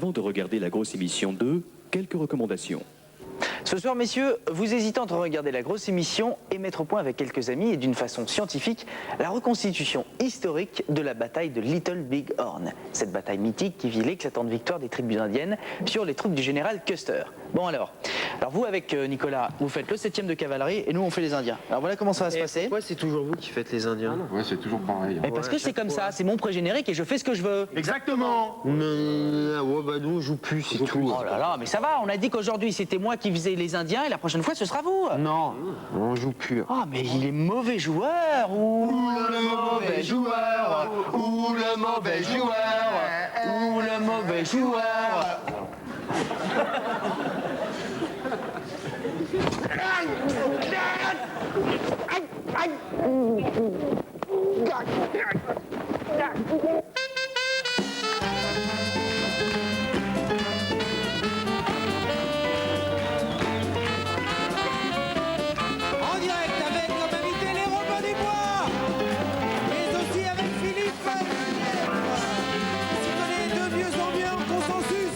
Avant de regarder la grosse émission 2, quelques recommandations. Ce soir, messieurs, vous hésitez entre regarder la grosse émission et mettre au point avec quelques amis et d'une façon scientifique la reconstitution historique de la bataille de Little Big Horn. Cette bataille mythique qui vit l'éclatante victoire des tribus indiennes sur les troupes du général Custer. Bon alors vous avec Nicolas, vous faites le 7e de cavalerie et nous on fait les Indiens. Alors voilà comment ça va se passer. Pourquoi c'est toujours vous qui faites les Indiens? Ouais, c'est toujours pareil. Et parce que c'est comme ça, c'est mon pré-générique et je fais ce que je veux. Exactement. Ouais, bah nous on joue plus, c'est tout. Oh là là, mais ça va, on a dit qu'aujourd'hui c'était moi qui faisais les Indiens et la prochaine fois ce sera vous. Non, on joue plus. Ah mais il est mauvais joueur ou le mauvais joueur ou le mauvais joueur ou le mauvais joueur. En direct avec comme invité les Robins des Bois, mais aussi avec Philippe qui connaît de mieux en mieux en consensus,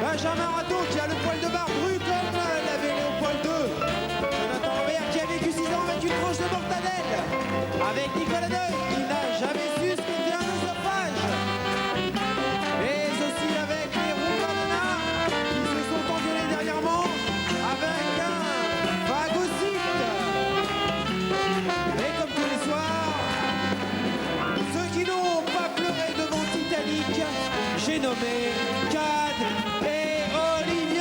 Benjamin Rateau qui a le poil de barbe dru comme l'avait Léopold II, Jonathan Robert qui a vécu 6 ans avec une tranche de mortadelle, avec Nicolas Deuil qui n'a jamais su ce qu'était un oesophage, mais aussi avec les Roubarnana qui se sont engueulés dernièrement avec un phagocyte. Et comme tous les soirs, ceux qui n'ont pas pleuré devant Titanic, j'ai nommé Cad et Olivier.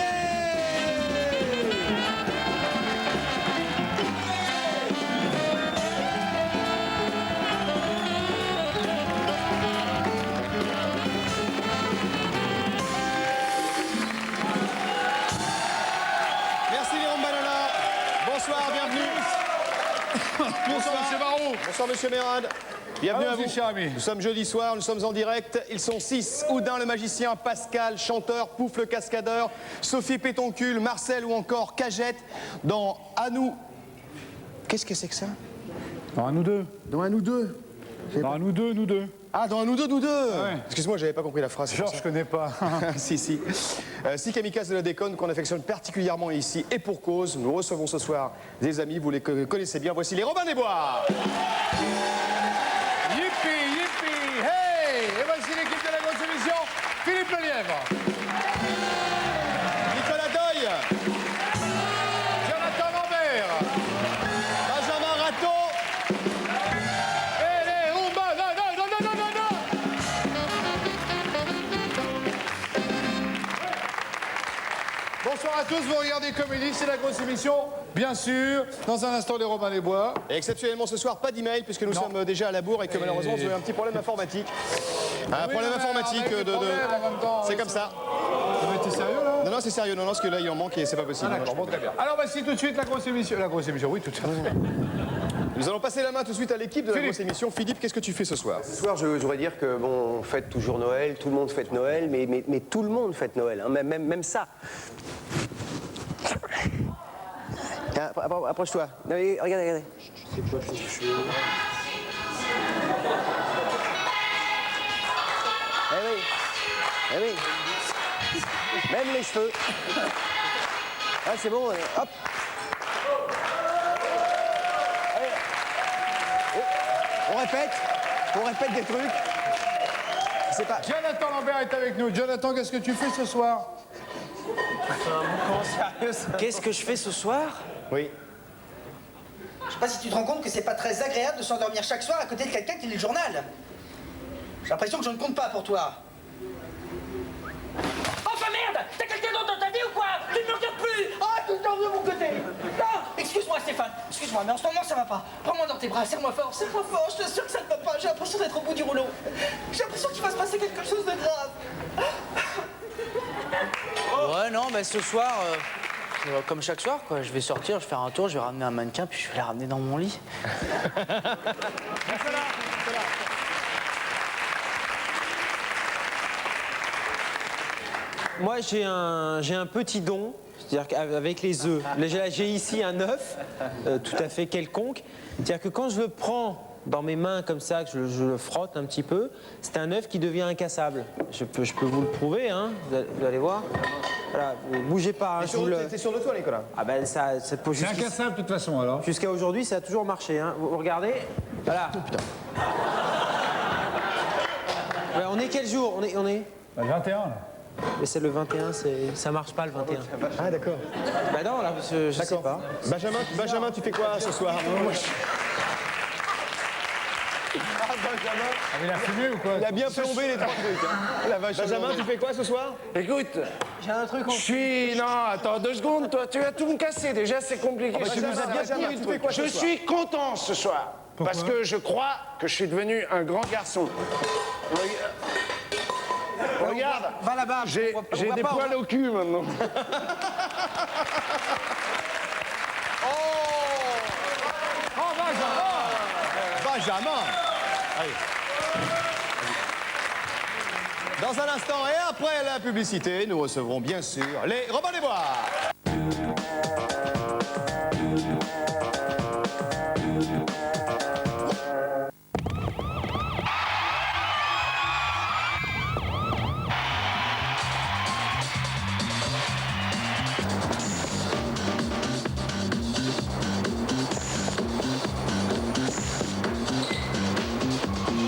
Merci les Rombanana. Bonsoir, bienvenue. Bonsoir, monsieur Barrault. Bonsoir, monsieur Mérad. Bienvenue à Allons-y, vous. cher ami. Nous sommes jeudi soir, nous sommes en direct. Ils sont 6. Oudin le magicien, Pascal, chanteur, Pouf le cascadeur, Sophie Pétoncule, Marcel ou encore Cagette dans À nous. Qu'est-ce que c'est que ça? Dans un ou deux. Dans À nous deux. Dans un ou deux, nous deux. Ah, dans À nous deux, nous deux. ouais. Excuse-moi, j'avais pas compris la phrase. c'est pour Genre, je ça. connais pas. Si, si. Si Kamikaze de la déconne, qu'on affectionne particulièrement ici, et pour cause, nous recevons ce soir des amis, vous les connaissez bien, voici les Robins des Bois. Yippee, yippee, hey! Et voici l'équipe de la grosse émission, Philippe Lelièvre, Nicolas Deuil, Jonathan Lambert, Benjamin Rateau, et les Roumbas. Non. Bonsoir à tous, vous regardez Comédie, c'est la grosse émission, bien sûr. Dans un instant, les Robins des Bois. et exceptionnellement ce soir, pas d'email, puisque nous sommes déjà à la bourre et que malheureusement, vous avez un petit problème informatique. Un Oui, problème non, mais informatique avec les problèmes, en même temps, C'est oui, comme ça. Mais t'es sérieux, là? Non, non, c'est sérieux, non, parce que là, il en manque et c'est pas possible. Ah, d'accord, bon, très bien. Alors, voici tout de suite la grosse émission. La grosse émission, oui, tout à fait. Nous allons passer la main tout de suite à l'équipe de la Philippe. grosse émission. Philippe, qu'est-ce que tu fais ce soir? Ce soir, je voudrais dire que, bon, on fête toujours Noël, tout le monde fête Noël, mais tout le monde fête Noël, hein, même ça. Tiens, approche-toi. Non, regardez. Eh oui. Même les cheveux. Ah, c'est bon, hop. Allez. On répète des trucs. C'est pas... Jonathan Lambert est avec nous. Jonathan, qu'est-ce que tu fais ce soir? Qu'est-ce que je fais ce soir? Oui. Je sais pas si tu te rends compte que c'est pas très agréable de s'endormir chaque soir à côté de quelqu'un qui lit le journal. J'ai l'impression que je ne compte pas pour toi. Enfin merde! T'as quelqu'un d'autre dans ta vie ou quoi? Tu ne me regardes plus! Ah, tout le temps de mon côté! Non! Excuse-moi Stéphane, excuse-moi, mais en ce moment ça va pas. Prends-moi dans tes bras, serre-moi fort, je t'assure que ça ne va pas. J'ai l'impression d'être au bout du rouleau. J'ai l'impression qu'il va se passer quelque chose de grave. Ouais non mais ce soir, comme chaque soir quoi, je vais sortir, je vais faire un tour, je vais ramener un mannequin puis je vais la ramener dans mon lit. Moi, j'ai un petit don, c'est-à-dire qu'avec les œufs. Là, j'ai ici un œuf, tout à fait quelconque. C'est-à-dire que quand je prends dans mes mains comme ça, que je le frotte un petit peu, c'est un œuf qui devient incassable. Je peux vous le prouver, hein, vous allez voir. Voilà, bougez pas. Hein, T'es sûr de toi, Nicolas? Ah ben ça peut C'est incassable de toute façon alors. Jusqu'à aujourd'hui, ça a toujours marché. Hein. Vous regardez, voilà. Ouais, on est quel jour? On est Le 21 là. Mais c'est le 21, ça marche pas le 21. Ah, d'accord. Bah non, là, je sais pas. Benjamin, tu fais quoi ce soir? Il a fumé ou quoi? Il a bien plombé les trois trucs. Hein. La vache. Benjamin, tu fais quoi ce soir? Écoute, J'ai un truc en je suis... Non, attends 2 secondes, toi, tu vas tout me casser. Déjà, c'est compliqué. Tu nous as bien dit, tu fais quoi ce Je soir? suis content ce soir. Parce que je crois que je suis devenu un grand garçon. Regarde, Va là-bas. j'ai des poils au cul maintenant. Oh, Benjamin. Allez. Dans un instant et après la publicité, nous recevrons bien sûr les Robins des Bois.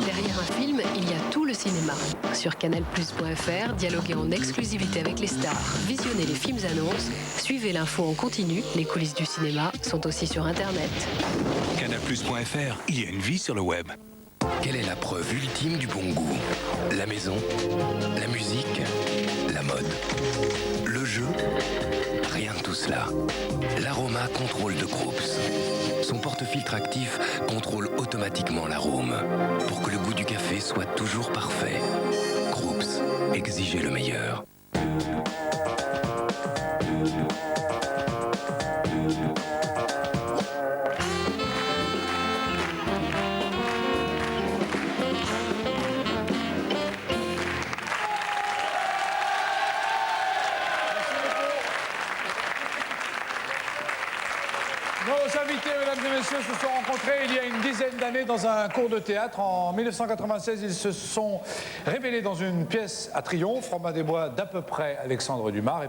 Derrière un film, il y a tout le cinéma. Sur canalplus.fr, dialoguez en exclusivité avec les stars, visionnez les films annonces, suivez l'info en continu, les coulisses du cinéma sont aussi sur Internet. Canalplus.fr, il y a une vie sur le web. Quelle est la preuve ultime du bon goût? La maison, la musique, la mode, le jeu? Rien de tout cela. L'Aroma Contrôle de Krups. Son porte-filtre actif contrôle automatiquement l'arôme pour que le goût du café soit toujours parfait. Krups, exigez le meilleur. Nos invités, mesdames et messieurs, se sont rencontrés il y a une dizaine d'années dans un cours de théâtre. En 1996, ils se sont révélés dans une pièce à Triomphe, Robins des Bois d'à peu près Alexandre Dumas,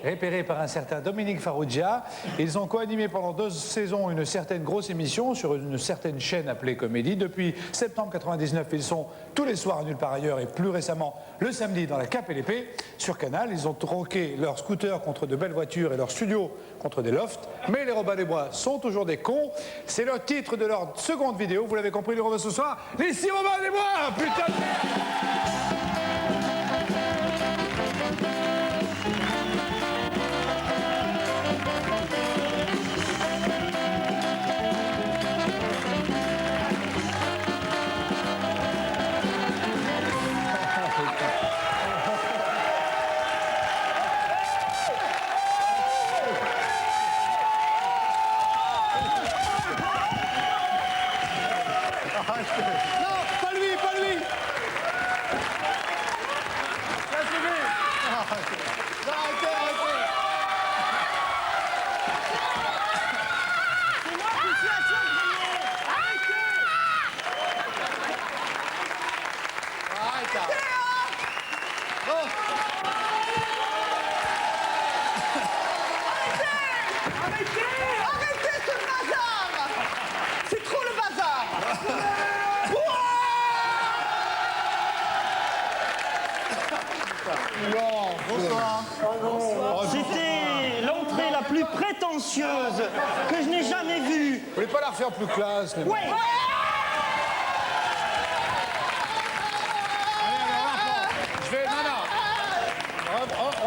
repéré par un certain Dominique Farrugia. Ils ont co-animé pendant 2 saisons une certaine grosse émission sur une certaine chaîne appelée Comédie. Depuis septembre 99, ils sont tous les soirs à Nulle part ailleurs et plus récemment le samedi dans La Cape et l'Épée sur Canal. Ils ont troqué leur scooter contre de belles voitures et leur studio contre des lofts. Mais les Robins des Bois sont toujours des cons. C'est le titre de leur seconde vidéo. Vous l'avez compris, les Robins ce soir. Les 6 Robins des Bois, putain de merde. Non, pas lui, pas lui. Ça suffit. Non, arrêtez, arrêtez. C'est moi qui suis à son premier. Arrête là. Bon. Arrêtez ce bazar. C'est trop le bazar. C'était l'entrée la plus prétentieuse que je n'ai jamais vue. Vous voulez pas la refaire plus classe, les mecs? Ouais. Je vais... Non.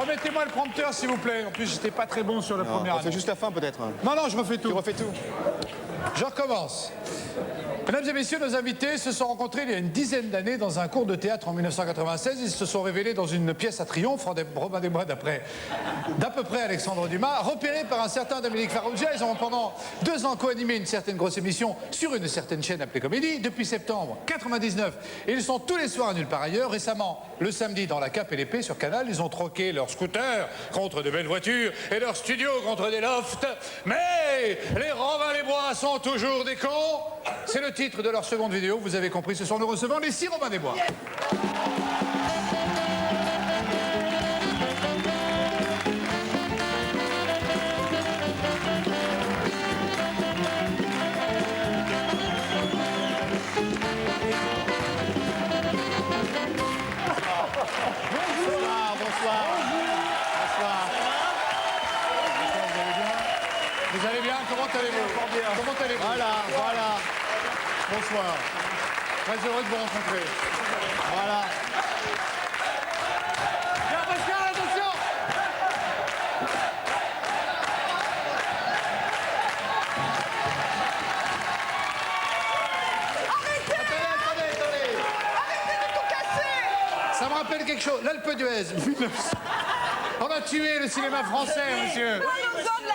Remettez-moi le prompteur, s'il vous plaît. En plus, j'étais pas très bon sur la première On année. fait juste la fin peut-être. Non, je refais tout. Tu refais tout. Je recommence. Mesdames et messieurs, nos invités se sont rencontrés il y a une dizaine d'années dans un cours de théâtre en 1996. Ils se sont révélés dans une pièce à Triomphe, Robin des Bois d'à peu près Alexandre Dumas. Repérés par un certain Dominique Farrugia, ils ont pendant 2 ans co-animé une certaine grosse émission sur une certaine chaîne appelée Comédie. Depuis septembre 99, ils sont tous les soirs à nulle part ailleurs. Récemment, le samedi, dans La Cape et l'Épée sur Canal, ils ont troqué leurs scooters contre de belles voitures et leur studio contre des lofts. Mais les Robin des Bois sont toujours des cons. C'est le titre de leur seconde vidéo, vous avez compris, ce sont nous recevons les 6 Robin des Bois. Vous allez bien? Comment allez-vous? Comment allez-vous? Voilà. Bonsoir. Très heureux de vous rencontrer. Voilà. Bien, Pascal, attention! Attendez. Arrêtez de tout casser! Ça me rappelle quelque chose. L'Alpe d'Huez. On a tué le cinéma français, monsieur.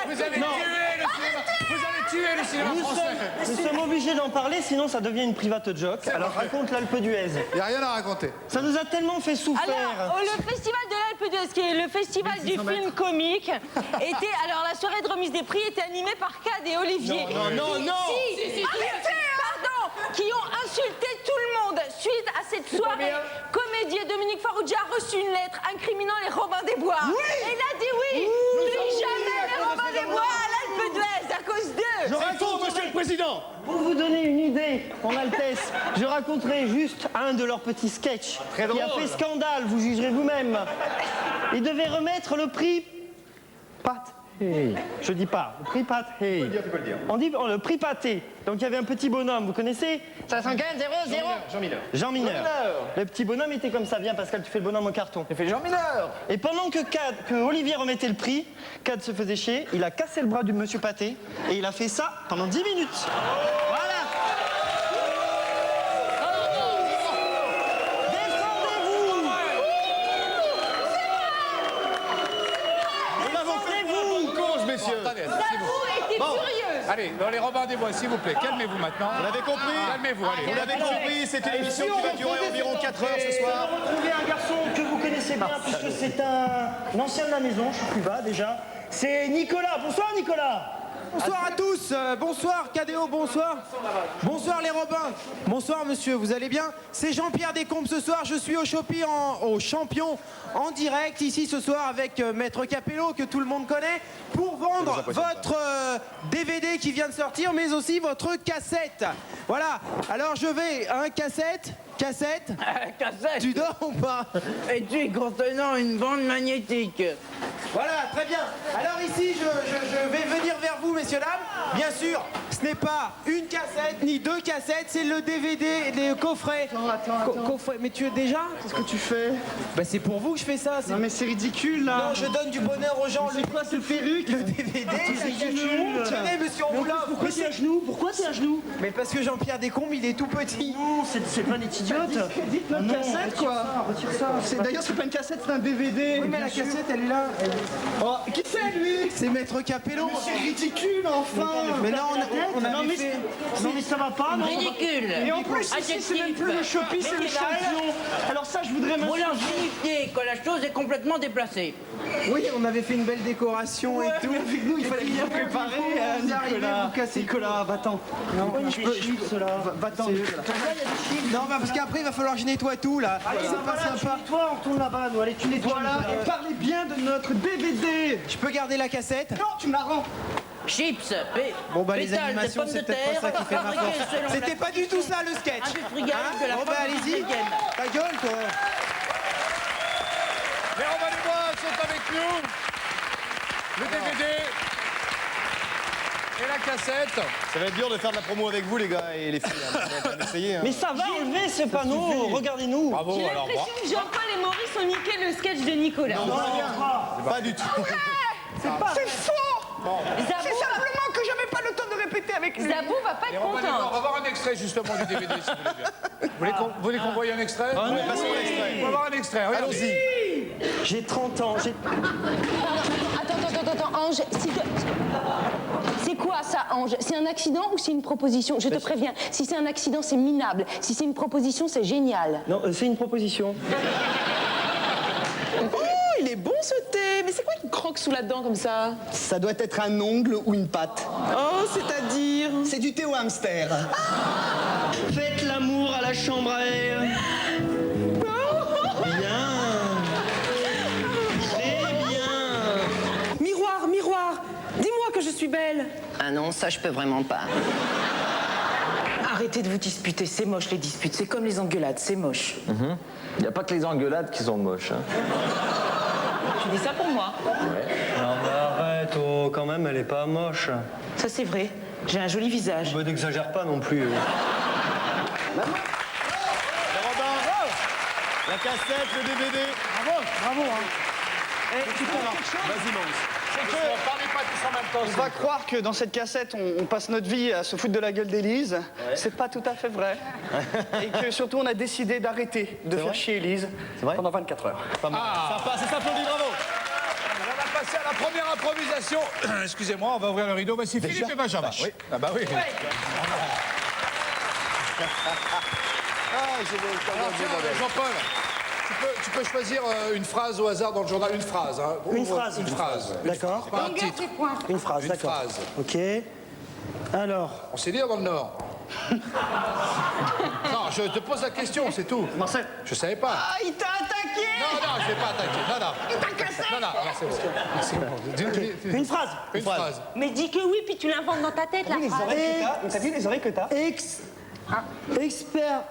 Vous avez tué le cinéma. Vous avez tué le cinéma français. Nous sommes obligés d'en parler, sinon ça devient une private joke. Alors raconte l'Alpe d'Huez. Il n'y a rien à raconter. Ça nous a tellement fait souffrir. Alors, le festival de l'Alpe d'Huez, qui est le festival du film comique, était. Alors, la soirée de remise des prix était animée par Cad et Olivier. Non. Si, pardon, qui ont insulté tout le monde. Suite à cette soirée, Comédie et Dominique Farrugia a reçu une lettre incriminant les Robin des Bois. Oui. Et il a dit oui, plus jamais les Robin des Bois à l'Alpe d'Huez à cause d'eux. C'est faux, monsieur le président. Pour vous donner une idée, Ton Altesse, je raconterai juste un de leurs petits sketchs qui a fait scandale, vous jugerez vous-même. Ils devaient remettre le prix Pat Hey. Je dis pas, le prix Pat Hey. Tu peux le dire. On dit le prix pâté. Donc il y avait un petit bonhomme, vous connaissez 515 00 Jean Mineur. Le petit bonhomme était comme ça. Viens Pascal, tu fais le bonhomme en carton. J'ai fait Jean Mineur. Et pendant que Olivier remettait le prix, Cad se faisait chier, il a cassé le bras du monsieur Pâté et il a fait ça pendant 10 minutes. Voilà. Défendez-vous. Défendez-vous, cause, messieurs. Attendez, s'il vous J'avoue, était furieuse. Allez, dans les Robins des Bois, s'il vous plaît, calmez-vous maintenant. Vous l'avez compris? Calmez-vous, allez. Vous l'avez compris, c'est une émission qui va durer environ 4 heures ce soir. On va retrouver un garçon que vous connaissez bien puisque c'est un ancien de la maison, je suis plus bas déjà. C'est Nicolas. Bonsoir Nicolas. Bonsoir à tous, bonsoir Cadéo, bonsoir. Bonsoir les Robins. Bonsoir monsieur, vous allez bien? C'est Jean-Pierre Descombes ce soir, je suis au champion en direct ici ce soir avec Maître Capello que tout le monde connaît pour vendre votre DVD qui vient de sortir mais aussi votre cassette. Voilà, alors je vais, cassette. Cassette. Tu dors ou pas? Et tu es contenant une bande magnétique. Voilà, très bien. Alors ici, je vais venir vers vous, messieurs, dames. Bien sûr, ce n'est pas une cassette, ni 2 cassettes, c'est le DVD, les coffrets. Attends. Coffret. Mais tu es déjà? Qu'est-ce que tu fais? Bah c'est pour vous que je fais ça. Non mais c'est ridicule là. Non, je donne du bonheur aux gens. C'est quoi ce perruque? Le DVD, c'est ridicule. Tenez, monsieur, on vous l'a. Pourquoi t'es à genoux? Pourquoi t'es à genoux? Mais parce que Jean-Pierre Descombes, il est tout petit. Non, c'est pas des idiotes. Dites notre cassette, quoi. Retire ça. D'ailleurs, c'est pas une cassette, c'est un DVD. Oui, mais la cassette, elle est là. Oh, qui c'est, lui? C'est Maître Capello. C'est ridicule, enfin. Mais là, on a fait... Non, mais ça va pas, non? Ridicule. Et en plus, ici, c'est même plus le Chopi, c'est le champion. Alors ça, je voudrais Voulant signifier que la chose est complètement déplacée. Oui, on avait fait une belle décoration et tout. Avec nous, il fallait bien préparer, Nicolas, va-t'en. Non, je peux, va-t'en. Non, parce qu'après, il va falloir que je nettoie tout, là. C'est pas sympa. Toi, on tourne là-bas, nous. Allez, tu nettoies. Voilà, et parlez bien de notre DVD. Je peux garder la cassette? Non, tu me la rends. Chips, bon bah les pétales de animations pommes c'est de peut-être pas terre, ça qui fait ma fabriquées force. selon C'était la pas du tout ça le sketch. industrielle de la Bon bah pomme allez-y. américaine. Ta gueule toi. Les Robins des Bois sont avec nous. Le DVD et la cassette. Ça va être dur de faire de la promo avec vous, les gars et les filles. On va quand même essayer. Mais ça va enlever ce panneau, regardez-nous. Bravo, J'ai alors. l'impression que Jean-Paul et Maurice ont niqué le sketch de Nicolas. Pas du tout. C'est faux. Zabou, C'est simplement que j'avais pas le temps de répéter avec lui. Zabou va pas Et être on va content. voir un extrait justement du DVD si vous voulez bien. Vous voulez qu'on voie un extrait Oui, passons à l'extrait. On va voir un extrait, regardez. Allons-y. J'ai 30 ans, j'ai... Attends, Ange, c'est quoi ça, Ange? C'est un accident ou c'est une proposition? Je te préviens, si c'est un accident, c'est minable. Si c'est une proposition, c'est génial. Non, c'est une proposition. Oh, il est bon ce thé. Mais c'est quoi qui croque sous la dent comme ça? Ça doit être un ongle ou une patte. Oh, c'est-à-dire? C'est du thé au hamster. Faites l'amour à la chambre à air. Bien. Très bien. Miroir, miroir, dis-moi que je suis belle. Ah non, ça je peux vraiment pas. Arrêtez de vous disputer, c'est moche les disputes, c'est comme les engueulades, c'est moche. Il n'y a pas que les engueulades qui sont moches. Hein. Tu dis ça pour moi? Non mais arrête, oh, quand même, elle est pas moche. Ça c'est vrai, j'ai un joli visage. Bah, n'exagère pas non plus. Robin, la cassette, le DVD. Bravo, hein. Vas-y, Mance. Parlez pas tous en même temps. On va croire que dans cette cassette, on passe notre vie à se foutre de la gueule d'Élise. C'est pas tout à fait vrai. Et que surtout, on a décidé d'arrêter de faire chier Élise pendant 24 heures. Ça passe, c'est applaudi, bravo. On va passer à la première improvisation. Excusez-moi, on va ouvrir le rideau. Voici Philippe et Benjamin. Oui. Ah bah oui. Alors, tiens, Jean-Paul, tu peux choisir une phrase au hasard dans le journal. Une phrase. Hein. Une phrase. Une phrase. D'accord. Pas un titre. Une phrase, Une d'accord. phrase. Ok. Alors. On sait lire dans le Nord. Non, je te pose la question, c'est tout. Marcel. Je savais pas. Ah, il t'a attaqué! Non, je vais pas attaquer. Non. Il t'a cassé! Non, c'est bon. Une phrase. Une phrase. Mais dis que oui, puis tu l'inventes dans ta tête, la phrase. T'as vu les oreilles que t'as? Expert.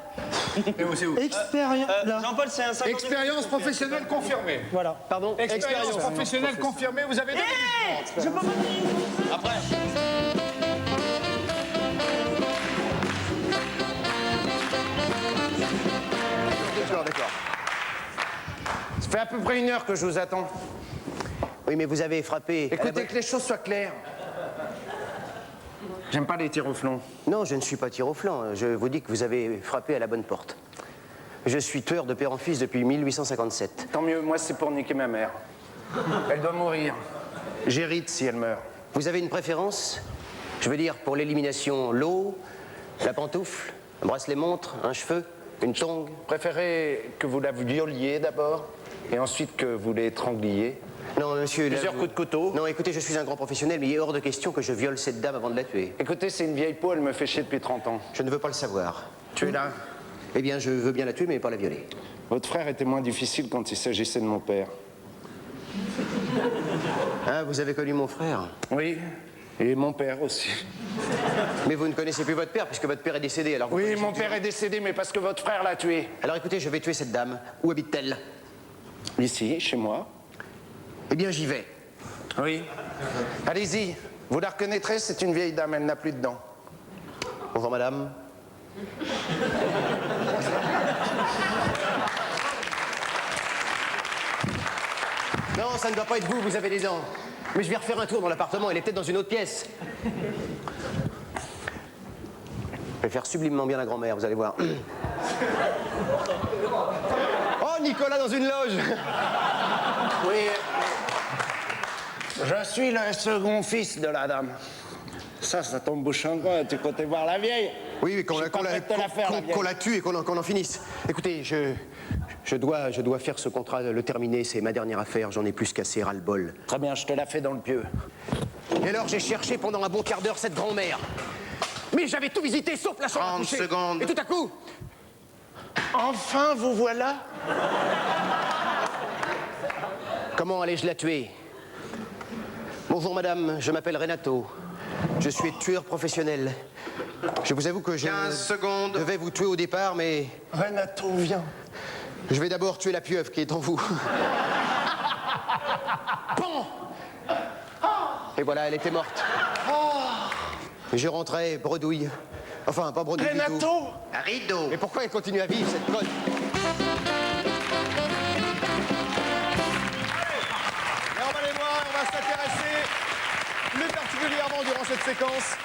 Expérience. Jean-Paul, c'est un 50. Expérience professionnelle confirmée. Voilà. Pardon. Expérience professionnelle confirmée, vous avez 2 minutes 30. Je peux pas. Après. D'accord. Ça fait à peu près 1 heure que je vous attends. Oui, mais vous avez frappé. Écoutez, que les choses soient claires. J'aime pas les tirs au flanc. Non, je ne suis pas tir au flanc. Je vous dis que vous avez frappé à la bonne porte. Je suis tueur de père en fils depuis 1857. Tant mieux, moi c'est pour niquer ma mère. Elle doit mourir. J'hérite si elle meurt. Vous avez une préférence? Je veux dire, pour l'élimination, l'eau, la pantoufle, un bracelet-montre, un cheveu, une tongue? Préférez que vous la violiez d'abord, et ensuite que vous l'étrangliez. Non, monsieur... Plusieurs coups de couteau. Non, écoutez, je suis un grand professionnel, mais il est hors de question que je viole cette dame avant de la tuer. Écoutez, c'est une vieille peau, elle me fait chier depuis 30 ans. Je ne veux pas le savoir. Tu es là? Eh bien, je veux bien la tuer, mais pas la violer. Votre frère était moins difficile quand il s'agissait de mon père. Ah, vous avez connu mon frère? Oui, et mon père aussi. Mais vous ne connaissez plus votre père, puisque votre père est décédé, alors... Oui, mon père est décédé, mais parce que votre frère l'a tué. Alors écoutez, je vais tuer cette dame. Où habite-t-elle? Ici, chez moi. Eh bien, j'y vais. Oui. Allez-y, vous la reconnaîtrez, c'est une vieille dame, elle n'a plus de dents. Bonjour, madame. Non, ça ne doit pas être vous, vous avez des dents. Mais je vais refaire un tour dans l'appartement, elle est peut-être dans une autre pièce. Je vais faire sublimement bien la grand-mère, vous allez voir. Oh, Nicolas dans une loge. Oui. Je suis le second fils de la dame. Ça tombe bouche en quoi, tu comptais voir la vieille? Oui, mais qu'on la tue et qu'on en finisse. Écoutez, je dois faire ce contrat, le terminer, c'est ma dernière affaire, j'en ai plus qu'assez ras-le-bol. Très bien, je te la fais dans le pieu. Et alors, j'ai cherché pendant un bon quart d'heure cette grand-mère. Mais j'avais tout visité, sauf la chambre à 30 coucher. secondes. Et tout à coup... Enfin, vous voilà? Comment allais-je la tuer? Bonjour madame, je m'appelle Renato. Je suis tueur professionnel. Je vous avoue que je 15 secondes. devais vous tuer au départ, mais... Renato, viens. Je vais d'abord tuer la pieuvre qui est en vous. Bon. Et voilà, elle était morte. Et je rentrais bredouille. Enfin, pas bredouille du tout. Renato! Rideau. Mais pourquoi elle continue à vivre, cette conne? Et on va les voir, on va s'intéresser plus particulièrement particulièrement durant cette séquence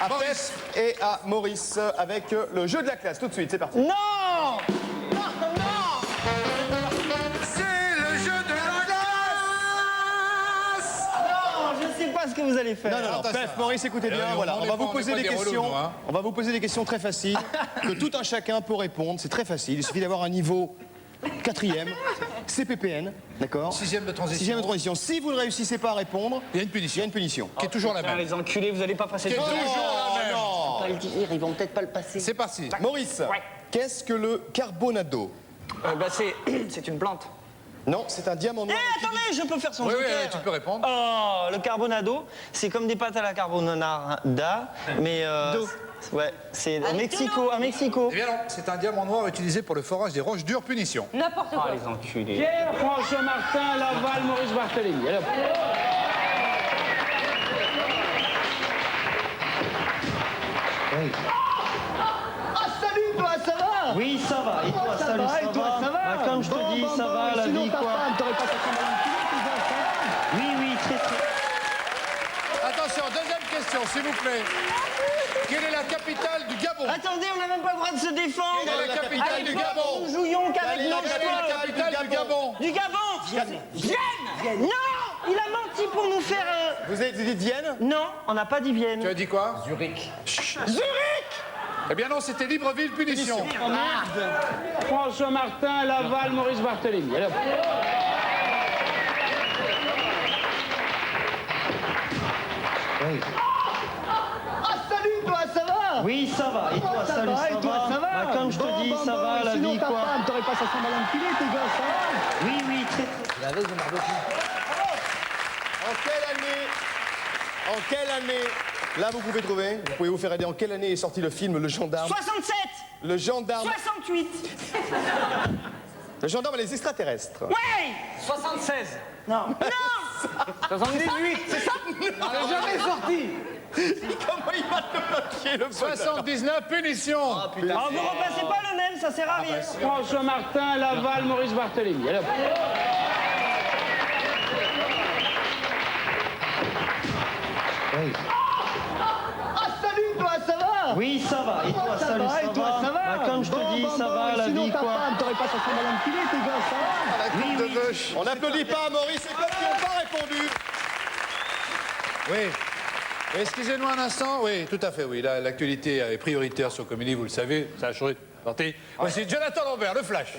à Pef et à Maurice avec le jeu de la classe. Tout de suite, c'est parti. Non! C'est le jeu de la classe. Non, je sais pas ce que vous allez faire. Non, Pef, Maurice, écoutez bien. Voilà, on va vous poser des questions. On va vous poser des questions très faciles que tout un chacun peut répondre. C'est très facile. Il suffit d'avoir un niveau 4e, CPPN, d'accord? 6e de transition. 6e de transition. Si vous ne réussissez pas à répondre, il y a une punition. Il y a une punition. Qui est toujours la même. Les enculés, vous allez pas passer Qui est le temps. toujours la même. Non. Pas le dire, ils vont peut-être pas le passer. C'est parti. Maurice, qu'est-ce que le carbonado? C'est une plante. Non, c'est un diamant noir. Attendez, je peux faire son Oui, joker. tu peux répondre. Oh, le carbonado, c'est comme des pâtes à la carbonara, mais ouais, c'est à Mexico, Eh bien non, c'est un diamant noir utilisé pour le forage des roches dures. Punition. N'importe quoi. les enculés. Pierre, François Martin, Laval, Maurice Barthélémy. Alors, Salut, toi, ça va? Oui, ça va. Et toi, salut, ça va? Bah, comme je te dis, ça va, la vie, quoi. Oui, très. Attention, deuxième question, s'il vous plaît. Quelle est la capitale du Gabon? Attendez, on n'a même pas le droit de se défendre. Quelle est la capitale du Gabon? Nous jouions qu'avec nos Quelle est la capitale du Gabon? Du Gabon. Vienne. Non, il a menti pour nous faire... Vous avez dit Vienne? Non, on n'a pas dit Vienne. Tu as dit quoi? Zurich. Eh bien non, c'était Libreville, punition. Oh, merde. François Martin, Laval, Maurice Barthélémy. Alors, Salut, toi, ça va? Oui, ça va. Et toi, salut, ça va? Bah, comme je te dis, ça va, la vie, quoi. T'aurais pas ça sans mal enculé, tes gars, ça va? Oui, très. En quelle année, là vous pouvez trouver, vous pouvez vous faire aider, en quelle année est sorti le film Le Gendarme? 67. Le Gendarme. 68. Le Gendarme et les extraterrestres. Ouais. 76. Non. 78. C'est ça? on n'est jamais sorti. Comment il va te bloquer le 79, punition. Oh, putain, vous repassez pas le même, ça sert à rien. François Martin, Laval, Maurice Barthélémy. Alors, Salut, toi, ça va? Oui, ça va. Et toi, salut, ça va? Bah, comme je te dis, ça va, la vie, quoi. T'aurais pas ça sans mal enculé, tes gars, ça va? On n'applaudit pas à Maurice et Pep qui n'ont pas répondu. Oui. Excusez-moi un instant. Oui, tout à fait, oui. L'actualité est prioritaire sur Comédie, vous le savez. Ça a changé. Sortez. Voici Jonathan Lambert, le Flash.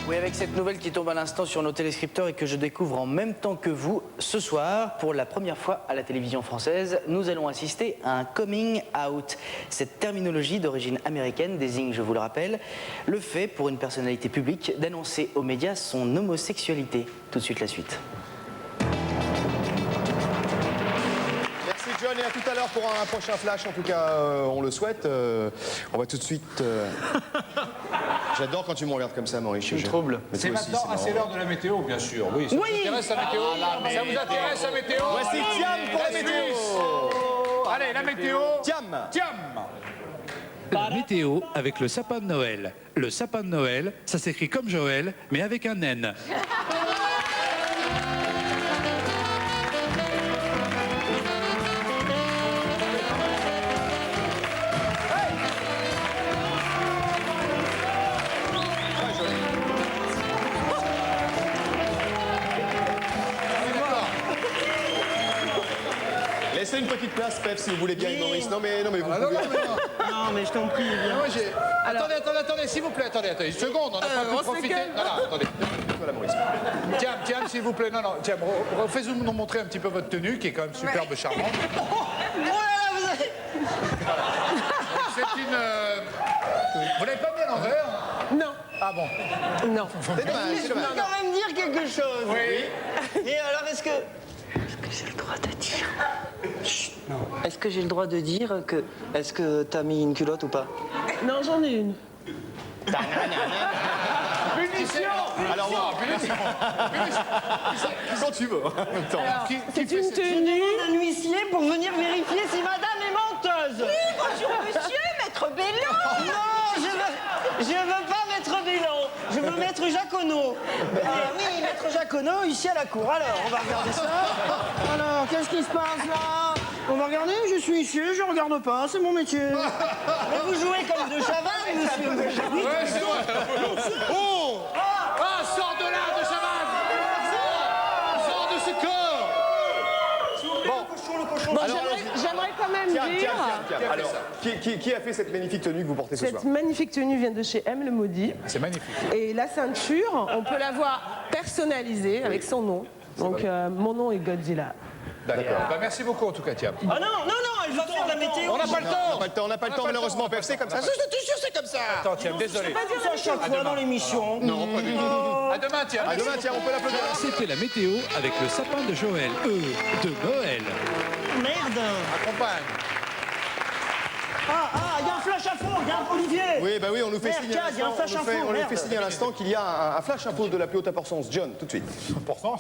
Oui, avec cette nouvelle qui tombe à l'instant sur nos téléscripteurs et que je découvre en même temps que vous, ce soir, pour la première fois à la télévision française, nous allons assister à un coming out. Cette terminologie d'origine américaine désigne, je vous le rappelle, le fait pour une personnalité publique d'annoncer aux médias son homosexualité. Tout de suite la suite. Merci John et à tout à l'heure pour un prochain flash. En tout cas, on le souhaite. On va tout de suite. J'adore quand tu me regardes comme ça, Maurice. Je trouble. C'est maintenant, c'est l'heure de la météo, bien sûr. Oui, ça vous intéresse la météo? Ça vous intéresse la météo? Voici Tiam pour la météo. Allez, la météo. Tiam. La météo avec le sapin de Noël. Le sapin de Noël, ça s'écrit comme Joël, mais avec un N. Laissez une petite place, Pep, si vous voulez bien, avec Maurice. Non, mais vous pouvez. Non, mais je t'en prie, viens. Attendez, s'il vous plaît, attendez, une seconde, on n'a pas pu profiter. Non, attendez. Voilà, Maurice. Tiens, s'il vous plaît, non, tiens, refaites-nous nous montrer un petit peu votre tenue, qui est quand même superbe, charmante. C'est une... Vous l'avez pas mis à l'envers? Non. Ah bon? Non. C'est dommage, c'est Je peux dommage. quand même dire quelque chose. Oui. Et alors, est-ce que j'ai le droit de dire? Chut, non. Est-ce que j'ai le droit de dire que... Est-ce que t'as mis une culotte ou pas? Non, j'en ai une. Punition! Alors, quand tu veux, en même temps. C'est une tenue d'un huissier pour venir vérifier si madame est menteuse. Oui, bonjour monsieur, maître Bellon. Non, je veux pas mettre Bellon. Je veux mettre Maître Jacono. Oui, Maître Jacono, ici à la cour. Alors, on va regarder ça. Alors, qu'est-ce qui se passe là? On va regarder, je suis ici, je regarde pas, c'est mon métier. Mais vous jouez comme de Chavannes, monsieur. Oui, Ouais, c'est vrai. Oh! Ah, sors de là, de Chavannes! Sors de ce corps! Bon, j'aimerais quand même dire... Tiens. Alors, qui a fait cette magnifique tenue que vous portez ce soir? Cette magnifique tenue vient de chez M. Le Maudit. C'est magnifique. Et la ceinture, on peut l'avoir personnalisée avec son nom. Donc, mon nom est Godzilla. D'accord. Bah, merci beaucoup en tout cas, tiens. Ah non, elle va faire la météo. On n'a pas le temps. On n'a pas le temps malheureusement. C'est comme ça. Je te jure, c'est comme ça. Attends, tiens, désolé. Ça à chaque fois dans l'émission. Non, pas du tout. À demain, tiens. À demain, tiens, on peut l'applaudir. C'était la météo avec le sapin de Joël, de Noël. Merde. Accompagne. Il y a un flash info, il y a un Olivier. Oui, bah oui, on nous fait Merde, signer il y a un flash info. on nous fait signer à l'instant qu'il y a un flash info de la plus haute importance. John, tout de suite. Pourtant.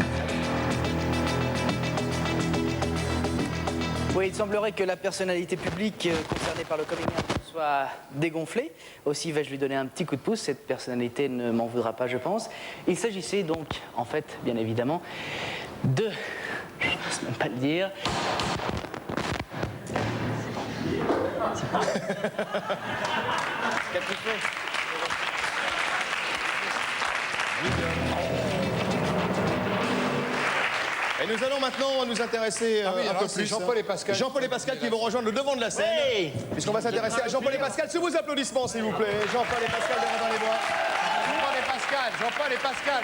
Oui, il semblerait que la personnalité publique concernée par le coming out soit dégonflée. Aussi, vais-je lui donner un petit coup de pouce. Cette personnalité ne m'en voudra pas, je pense. Il s'agissait donc, en fait, bien évidemment, de... Je n'ose même pas le dire. Et nous allons maintenant nous intéresser un peu plus. Jean-Paul et Pascal. Jean-Paul et Pascal qui vont rejoindre le devant de la scène. Hey, puisqu'on va s'intéresser à Jean-Paul et Pascal. Sous vos applaudissements, s'il vous plaît. Jean-Paul et Pascal de Robin-les-Bois. Jean-Paul et Pascal.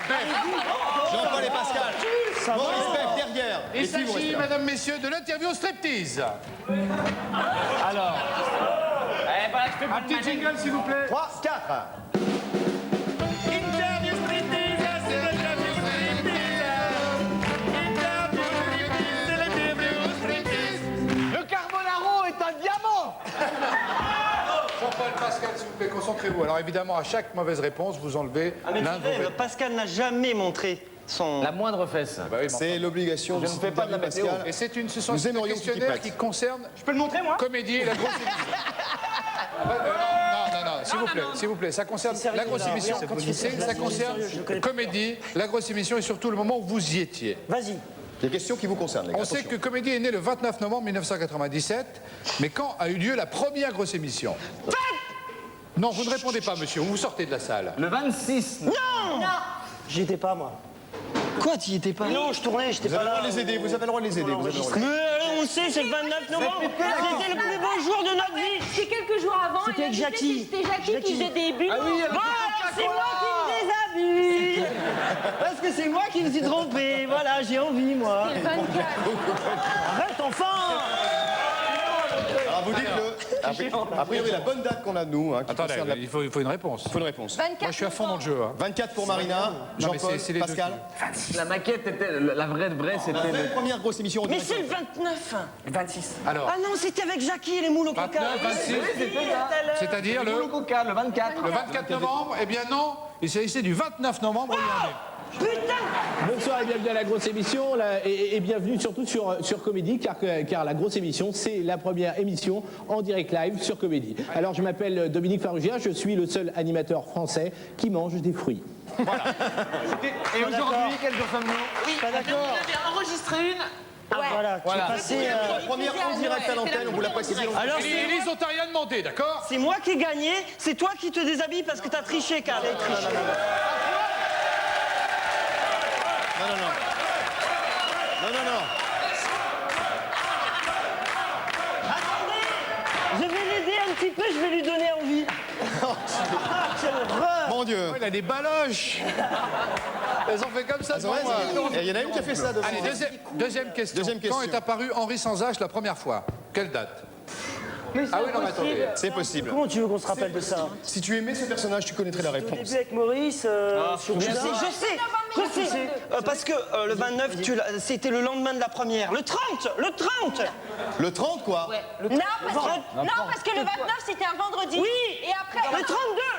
Jean-Paul et Pascal. Maurice Beck derrière. Il Et puis, vous s'agit, restez là. mesdames, messieurs, de l'interview au striptease. Alors. Un petit jingle, s'il vous plaît. 3, 4. Le carbonaro est un diamant. Jean-Paul, Pascal, s'il vous plaît, concentrez-vous. Alors évidemment, à chaque mauvaise réponse, vous enlevez Ah, mais l'un de vos vêtements. Pascal n'a jamais montré son... La moindre fesse. Bah oui, mais C'est l'obligation de Je ne fais pas de la météo. Pascal. Et ce sont Nous des aimerions qu'il questionnaires prête. qui concernent Je peux le montrer, moi? comédie et la grosse émission. Non, s'il vous plaît, ça concerne la grosse émission. Ça concerne comédie, la grosse émission et surtout le moment où vous y étiez. Vas-y. Les questions qui vous concernent, les gars. On sait que Comédie est né le 29 novembre 1997, mais quand a eu lieu la première grosse émission? Non, vous ne répondez pas, monsieur, vous sortez de la salle. Le 26. Non. J'y étais pas, moi. Quoi, t'y étais pas? Non, je tournais, j'étais Vous avez pas le là. droit de les aider, vous avez le droit de les aider. Vous avez le droit de les aider. Mais on le sait, c'est le 29 novembre. C'était le plus beau jour de notre vie. C'est quelques jours avant. C'était et avec la Jackie. C'était Jackie qui faisait des bulles. Ah oui, bon, c'est moi qui me déshabille. Parce que c'est moi qui me suis trompé. Voilà, j'ai envie, moi. C'est le 24. Arrête, enfant. Alors vous dites a priori la bonne date qu'on a de nous. Hein, qui Attendez, concerne la- il faut une réponse. faut une réponse. 24 Moi, je suis à fond dans le jeu. Hein. 24 pour Marina, Non, mais Jean-Paul, c'est les deux Pascal. La maquette était. La vraie, c'était. La vraie première grosse émission en Mais direct. c'est le 29. 26. Alors, Ah non, c'était avec Jackie et les moules au coca. 29, 26, c'est-à-dire le 24 novembre. Eh bien non, il s'agissait du 29 novembre. Regardez. Bonsoir et bienvenue à la grosse émission et bienvenue surtout sur Comédie car la grosse émission c'est la première émission en direct live sur Comédie. Alors je m'appelle Dominique Farrugia, je suis le seul animateur français qui mange des fruits. Et aujourd'hui, quel jour sommes-nous? Oui, Pas d'accord. on avait enregistré une. Ah, voilà, tu es passé... La première en direct à l'antenne, on vous l'a précisé. Alors, Ils ont rien demandé, d'accord? c'est moi qui ai gagné, c'est toi qui te déshabilles parce que t'as triché, Carl. Non. Attendez, je vais l'aider un petit peu, je vais lui donner envie. Ah, quelle horreur. Mon Dieu. Il a des baloches. Elles ont fait comme ça. devant moi. Il y en a une qui a fait ça devant. Allez, deuxième question. Deuxième question. Quand est apparu Henri Sans-H la première fois? Quelle date? Ah oui, non, mais attendez. C'est possible. Comment tu veux qu'on se rappelle de ça? Si tu aimais ce personnage, tu connaîtrais la Au réponse. début avec Maurice, sur je je sais. sais. Parce que le 29, c'était le lendemain de la première. Le 30. Le 30 quoi? Non, parce que le 29, c'était un vendredi. Oui. Et après. Le 32,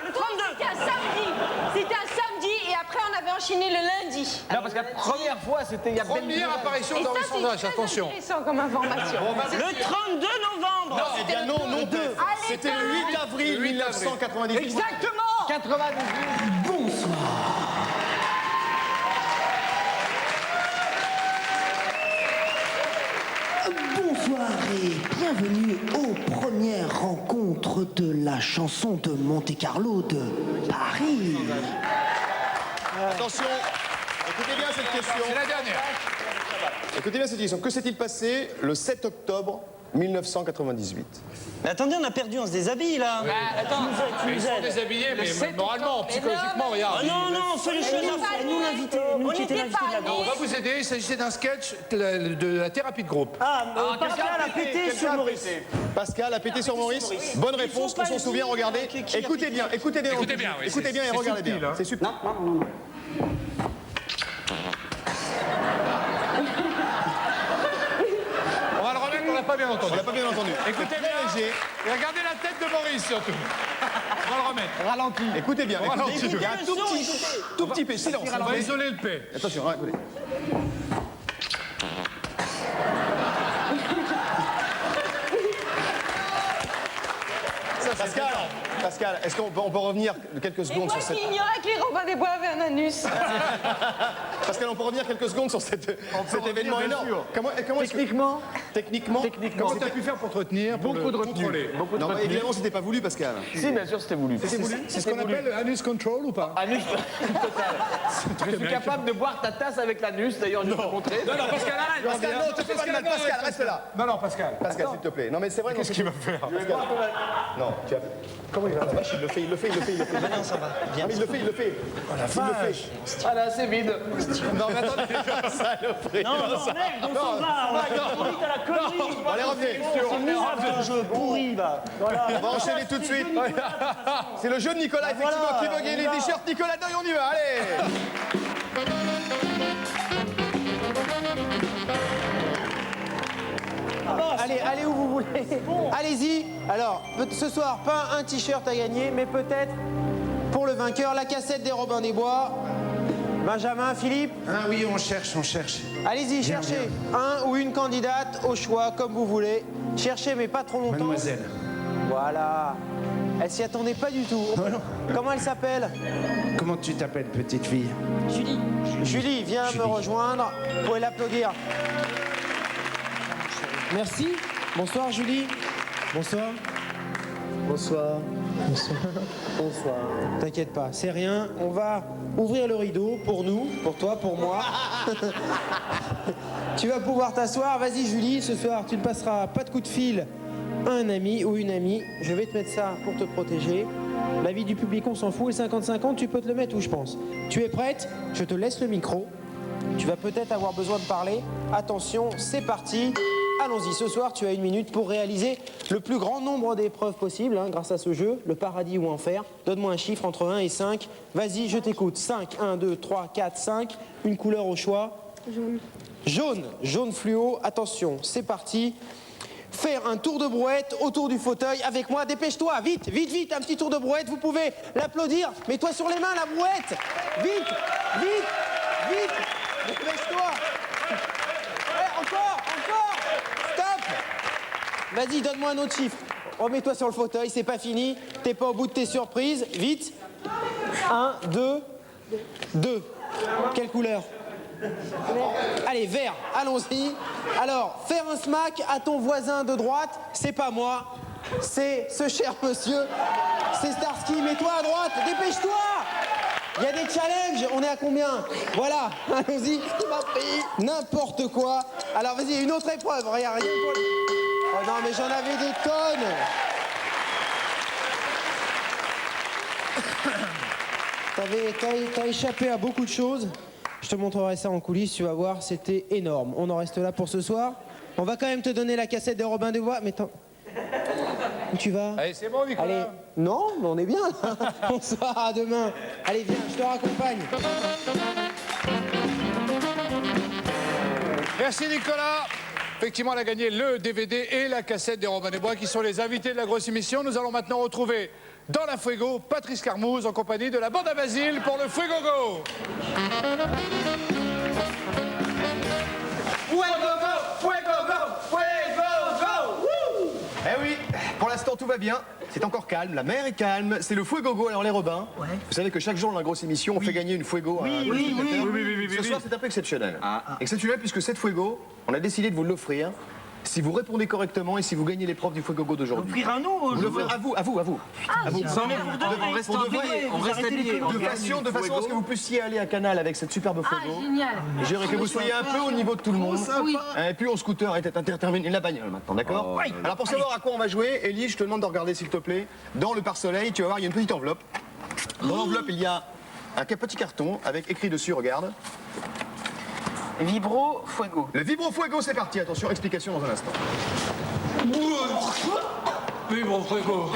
le 32. C'était un samedi. C'était un samedi et après on avait enchaîné le lundi. Non, parce que la première fois, c'était il y a Première apparition Et dans ça, le c'est sondage, très attention. intéressant comme information. Le 32 novembre. Non, eh bien non, non, Pef. C'était le 8 avril 1998. Exactement. 98. Bonsoir et bienvenue aux premières rencontres de la chanson de Monte-Carlo de Paris. Attention, écoutez bien cette question. C'est la dernière. Écoutez bien cette question. Que s'est-il passé le 7 octobre 1998? Mais attendez, on a perdu, on se déshabille là. Attends. Ils sont déshabillés, mais moralement, psychologiquement, regarde. Ah non, non, fais les choses. C'est nous l'invité. Nous qui étions l'invité de la On grosse. va vous aider, il s'agissait d'un sketch de la thérapie de groupe. Ah, Pascal a pété sur Maurice. Pascal a pété sur Maurice. Bonne réponse, on s'en souvient, regardez. Écoutez bien, écoutez bien. Écoutez bien, oui, Écoutez bien et c'est regardez subtil, bien. hein. C'est subtil. Non. On va le remettre, on l'a pas bien entendu. On l'a pas bien entendu. Écoutez bien. Et regardez la tête de Maurice surtout. On va le remettre. Ralenti. Écoutez bien. Ralenti. Écoutez, il y a un tout petit P. Silence. On va isoler le P. Attention, hein, écoutez. Pascal, est-ce qu'on peut revenir quelques Et secondes moi sur cette... qui ignorais que les Robins des Bois avaient un anus. Pascal, on peut revenir quelques secondes sur cet événement bien énorme. sûr. Comment Techniquement, Techniquement Comment tu as pu faire pour te retenir, pour beaucoup de le retenue. contrôler? Beaucoup de Non, mais retenue. évidemment, c'était pas voulu, Pascal. Si, bien sûr, c'était voulu. C'est ce qu'on appelle anus control ou pas? Anus total. Je suis capable de boire ta tasse avec l'anus, d'ailleurs, je vais te montrer. Non, Pascal, arrête. Pascal, non, tu fais pas de mal. Pascal, reste là. Non, Pascal. Pascal, s'il te plaît. Non, mais c'est vrai. Qu'est-ce qu'il va faire? Non, tu as... Comment il va? La vache, il le fait. Non, ça va. Bien. Il le fait. Oh la vache. Ah là, c'est vide. Non, mais attendez, saloperie. Non, merde, on s'en va. On va vite à la connerie. Allez, revenez. C'est minable ce jeu pourri là. Voilà. On va enchaîner tout de suite. C'est le jeu de Nicolas, effectivement, Voilà, qui veut gagner les t-shirts. Nicolas Doy, on y va, allez. Allez où vous voulez. Allez-y. Alors, ce soir, pas un t-shirt à gagner, mais peut-être pour le vainqueur, la cassette des Robins des Bois. Benjamin, Philippe. Ah oui, on cherche. Allez-y, cherchez un ou une candidate au choix, comme vous voulez. Cherchez, mais pas trop longtemps. Mademoiselle. Voilà. Elle s'y attendait pas du tout. Non. Comment elle s'appelle? Comment tu t'appelles, petite fille? Julie, viens me rejoindre. Vous pouvez l'applaudir. Merci. Bonsoir, Julie. Bonsoir. Bonsoir. Bonsoir. T'inquiète pas, c'est rien. On va ouvrir le rideau pour nous, pour toi, pour moi. Tu vas pouvoir t'asseoir. Vas-y, Julie, ce soir, tu ne passeras pas de coup de fil à un ami ou une amie. Je vais te mettre ça pour te protéger. L'avis du public, on s'en fout. Et 50-50, tu peux te le mettre où je pense. Tu es prête? Je te laisse le micro. Tu vas peut-être avoir besoin de parler. Attention, c'est parti. Allons-y, ce soir, tu as 1 minute pour réaliser le plus grand nombre d'épreuves possibles grâce à ce jeu, le paradis ou enfer. Donne-moi un chiffre entre 1 et 5. Vas-y, je t'écoute. 5, 1, 2, 3, 4, 5. Une couleur au choix. Jaune. Jaune fluo. Attention, c'est parti. Faire un tour de brouette autour du fauteuil avec moi. Dépêche-toi, vite, un petit tour de brouette. Vous pouvez l'applaudir. Mets-toi sur les mains, la brouette. Vite. Dépêche-toi. Encore. Stop. Vas-y, donne-moi un autre chiffre. Remets-toi sur le fauteuil, c'est pas fini. T'es pas au bout de tes surprises. Vite. 1, 2. Quelle couleur? Allez, vert, allons-y. Alors, faire un smack à ton voisin de droite, c'est pas moi, c'est ce cher monsieur, c'est Starsky. Mets-toi à droite, dépêche-toi. Il y a des challenges, on est à combien? Voilà, allons-y. N'importe quoi. Alors, vas-y, une autre épreuve, regarde, rien pour... Oh non, mais j'en avais des tonnes. T'as échappé à beaucoup de choses. Je te montrerai ça en coulisses, tu vas voir, c'était énorme. On en reste là pour ce soir. On va quand même te donner la cassette des Robins des Bois, mais où tu vas? Allez, c'est bon, Nicolas. Allez, non, mais on est bien. Bonsoir, à demain. Allez, viens, je te raccompagne. Merci, Nicolas. Effectivement, elle a gagné le DVD et la cassette des Robin des Bois qui sont les invités de la grosse émission. Nous allons maintenant retrouver dans la Fuego Patrice Carmouze en compagnie de la bande à Basile pour le Fuego Go. Eh oui, pour l'instant tout va bien, c'est encore calme, la mer est calme, c'est le Fuego Go. Alors les Robins, vous savez que chaque jour dans la grosse émission, on fait gagner une Fuego à Ce soir c'est un peu exceptionnel. Exceptionnel puisque cette Fuego, on a décidé de vous l'offrir si vous répondez correctement et si vous gagnez l'épreuve du Fuego Go d'aujourd'hui. Offrir à nous, vous l'offrir à vous. Ah, vous. on reste habillés. De façon à ce que vous puissiez aller à Canal avec cette superbe Fuego. Génial. Et j'aimerais que vous soyez un peu au niveau de tout le monde. Et puis en scooter, et terminé la bagnole maintenant, d'accord? Alors pour savoir à quoi on va jouer, Élie, je te demande de regarder s'il te plaît. Dans le pare-soleil, tu vas voir, il y a une petite enveloppe. Dans l'enveloppe, il y a un petit carton avec écrit dessus, regarde. Vibro Fuego. Le Vibro Fuego, c'est parti. Attention, explication dans un instant. Vibro Fuego.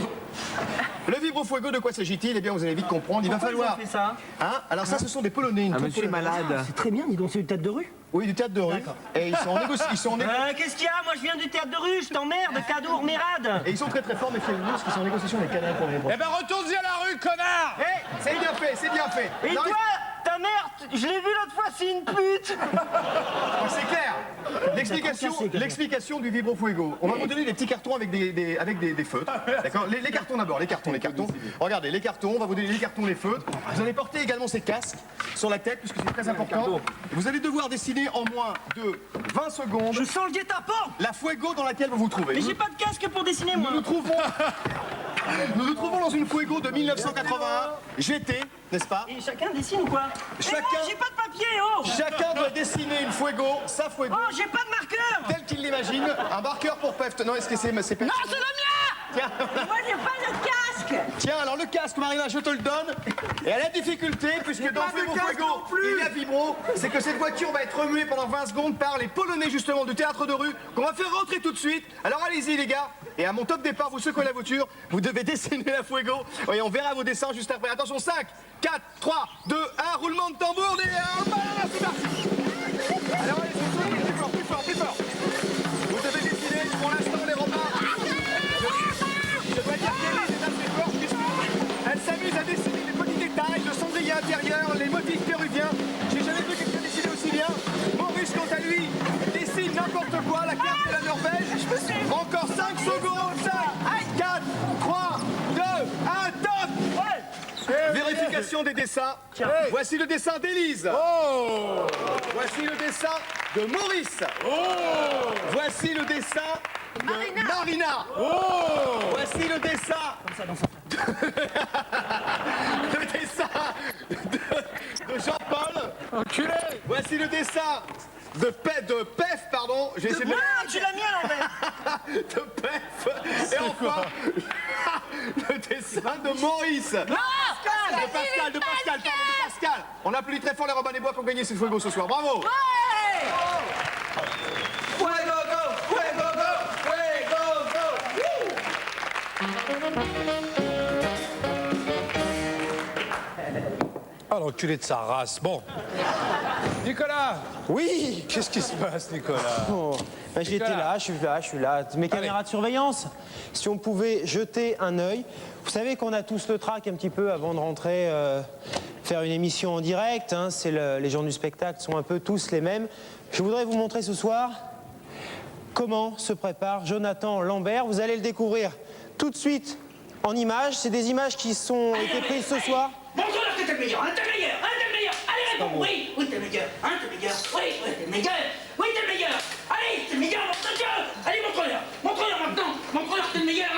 Le Vibro Fuego, de quoi s'agit-il? Eh bien, vous allez vite comprendre. Il va falloir. Ça Hein? Alors ça, ce sont des Polonais. monsieur est malade. C'est très bien, dis donc, c'est du théâtre de rue. Oui, du théâtre de rue. Et ils sont en négociation. Qu'est-ce qu'il y a? Moi, je viens du théâtre de rue, je t'emmerde, cadeau, mérade. Et ils sont très très forts, méfiez-vous, parce qu'ils sont en négociation avec Canal pour les Eh ben retourne-y à la rue, connard. C'est bien fait, c'est bien fait. Et Non, toi, ta mère, je l'ai vu l'autre fois, c'est une pute. c'est clair. L'explication du Vibro Fuego. On va vous donner des petits cartons avec des feutres. D'accord, les cartons d'abord, les cartons. Regardez, les cartons, on va vous donner les cartons, les feutres. Vous allez porter également ces casques sur la tête, puisque c'est très important. Vous allez devoir dessiner en moins de 20 secondes. Je sens le guet-apens. La Fuego dans laquelle vous vous trouvez. Mais j'ai pas de casque pour dessiner, moi. Nous nous trouvons dans une Fuego de 1981, GT, n'est-ce pas? Et chacun dessine ou quoi? Chacun. Mais moi, j'ai pas de papier, oh. Chacun doit dessiner une Fuego, sa Fuego. Oh, j'ai pas de marqueur. Tel qu'il l'imagine. Un marqueur pour Peft. Non, est-ce que c'est Peft? Non, c'est le mien. Tiens. Mais moi, j'ai pas de casque. Tiens, alors le casque, Marina, je te le donne. Et à la difficulté, puisque dans Vibro Fuego, il y a Vibro, c'est que cette voiture va être remuée pendant 20 secondes par les Polonais, justement, du théâtre de rue, qu'on va faire rentrer tout de suite. Alors allez-y, les gars. Et à mon top départ, vous secouez la voiture, vous devez dessiner la Fuego. Et on verra vos dessins juste après. Attention, 5, 4, 3, 2, 1, roulement de tambour. C'est parti. Alors allez, plus fort. Vous devez dessiner, pour l'instant, les Robins. Je dois dire qu'Élise est assez forte, puisqu'elle s'amuse à dessiner les petits détails, le cendrier intérieur, les motifs péruviens. J'ai jamais vu quelqu'un dessiner aussi bien. Maurice, quant à lui, dessine n'importe quoi, la carte de la Norvège. Encore 5 secondes, 5, 4, 3, 2, 1, top. Vérification des dessins. Voici le dessin d'Élise. Voici le dessin de Maurice. Voici le dessin de Marina. Voici le dessin. Le dessin de Jean-Paul. Enculé. Voici le dessin de Pef, pardon. J'ai essayé de... tu l'as mis à l'envers. De Pef. Et enfin, le dessin de Maurice. Non, de Pascal. On applaudit très fort les Robins des Bois qui ont gagné cette Fuego ce soir. Bravo. Fuego Ah, l'enculé de sa race. Bon. Nicolas. Oui. Qu'est-ce qui se passe, Nicolas? J'étais là, je suis là. Mes caméras de surveillance. Si on pouvait jeter un œil. Vous savez qu'on a tous le trac un petit peu avant de rentrer faire une émission en direct. Hein. Les gens du spectacle sont un peu tous les mêmes. Je voudrais vous montrer ce soir comment se prépare Jonathan Lambert. Vous allez le découvrir tout de suite en images. C'est des images qui sont été prises ce soir. Montre-leur que t'es le meilleur, t'es le meilleur, allez réponds, oui, t'es le meilleur, t'es le meilleur, oui, t'es le meilleur, t'es le meilleur, allez, t'es le meilleur, mon Dieu, allez, montre-leur maintenant, montre-leur que t'es le meilleur,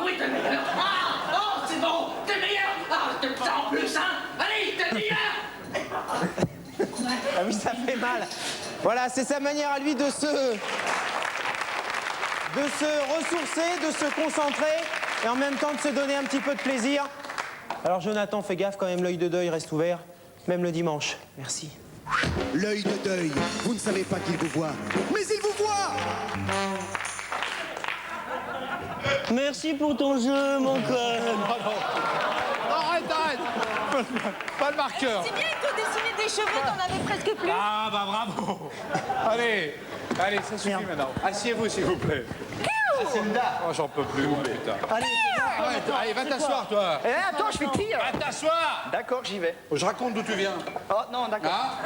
oui, t'es le meilleur, oh, c'est bon, t'es le meilleur, t'es le ça en plus, allez, t'es le meilleur. Ah oui, ça fait mal. Voilà, c'est sa manière à lui de se ressourcer, de se concentrer et en même temps de se donner un petit peu de plaisir. Alors Jonathan, fais gaffe quand même, l'œil de deuil reste ouvert, même le dimanche. Merci. L'œil de deuil, vous ne savez pas qu'il vous voit, mais il vous voit. Merci pour ton jeu, mon cœur. Arrête. Pas le marqueur. C'est bien, il faut dessiner des cheveux, t'en avais presque plus. Ah bah bravo. Allez, ça suffit maintenant. Asseyez-vous s'il vous plaît. Oh, j'en peux plus, moi, putain. Allez, va t'asseoir, toi. Attends, je fais tir. Va t'asseoir. D'accord, j'y vais. Je raconte d'où tu viens. Oh non, d'accord.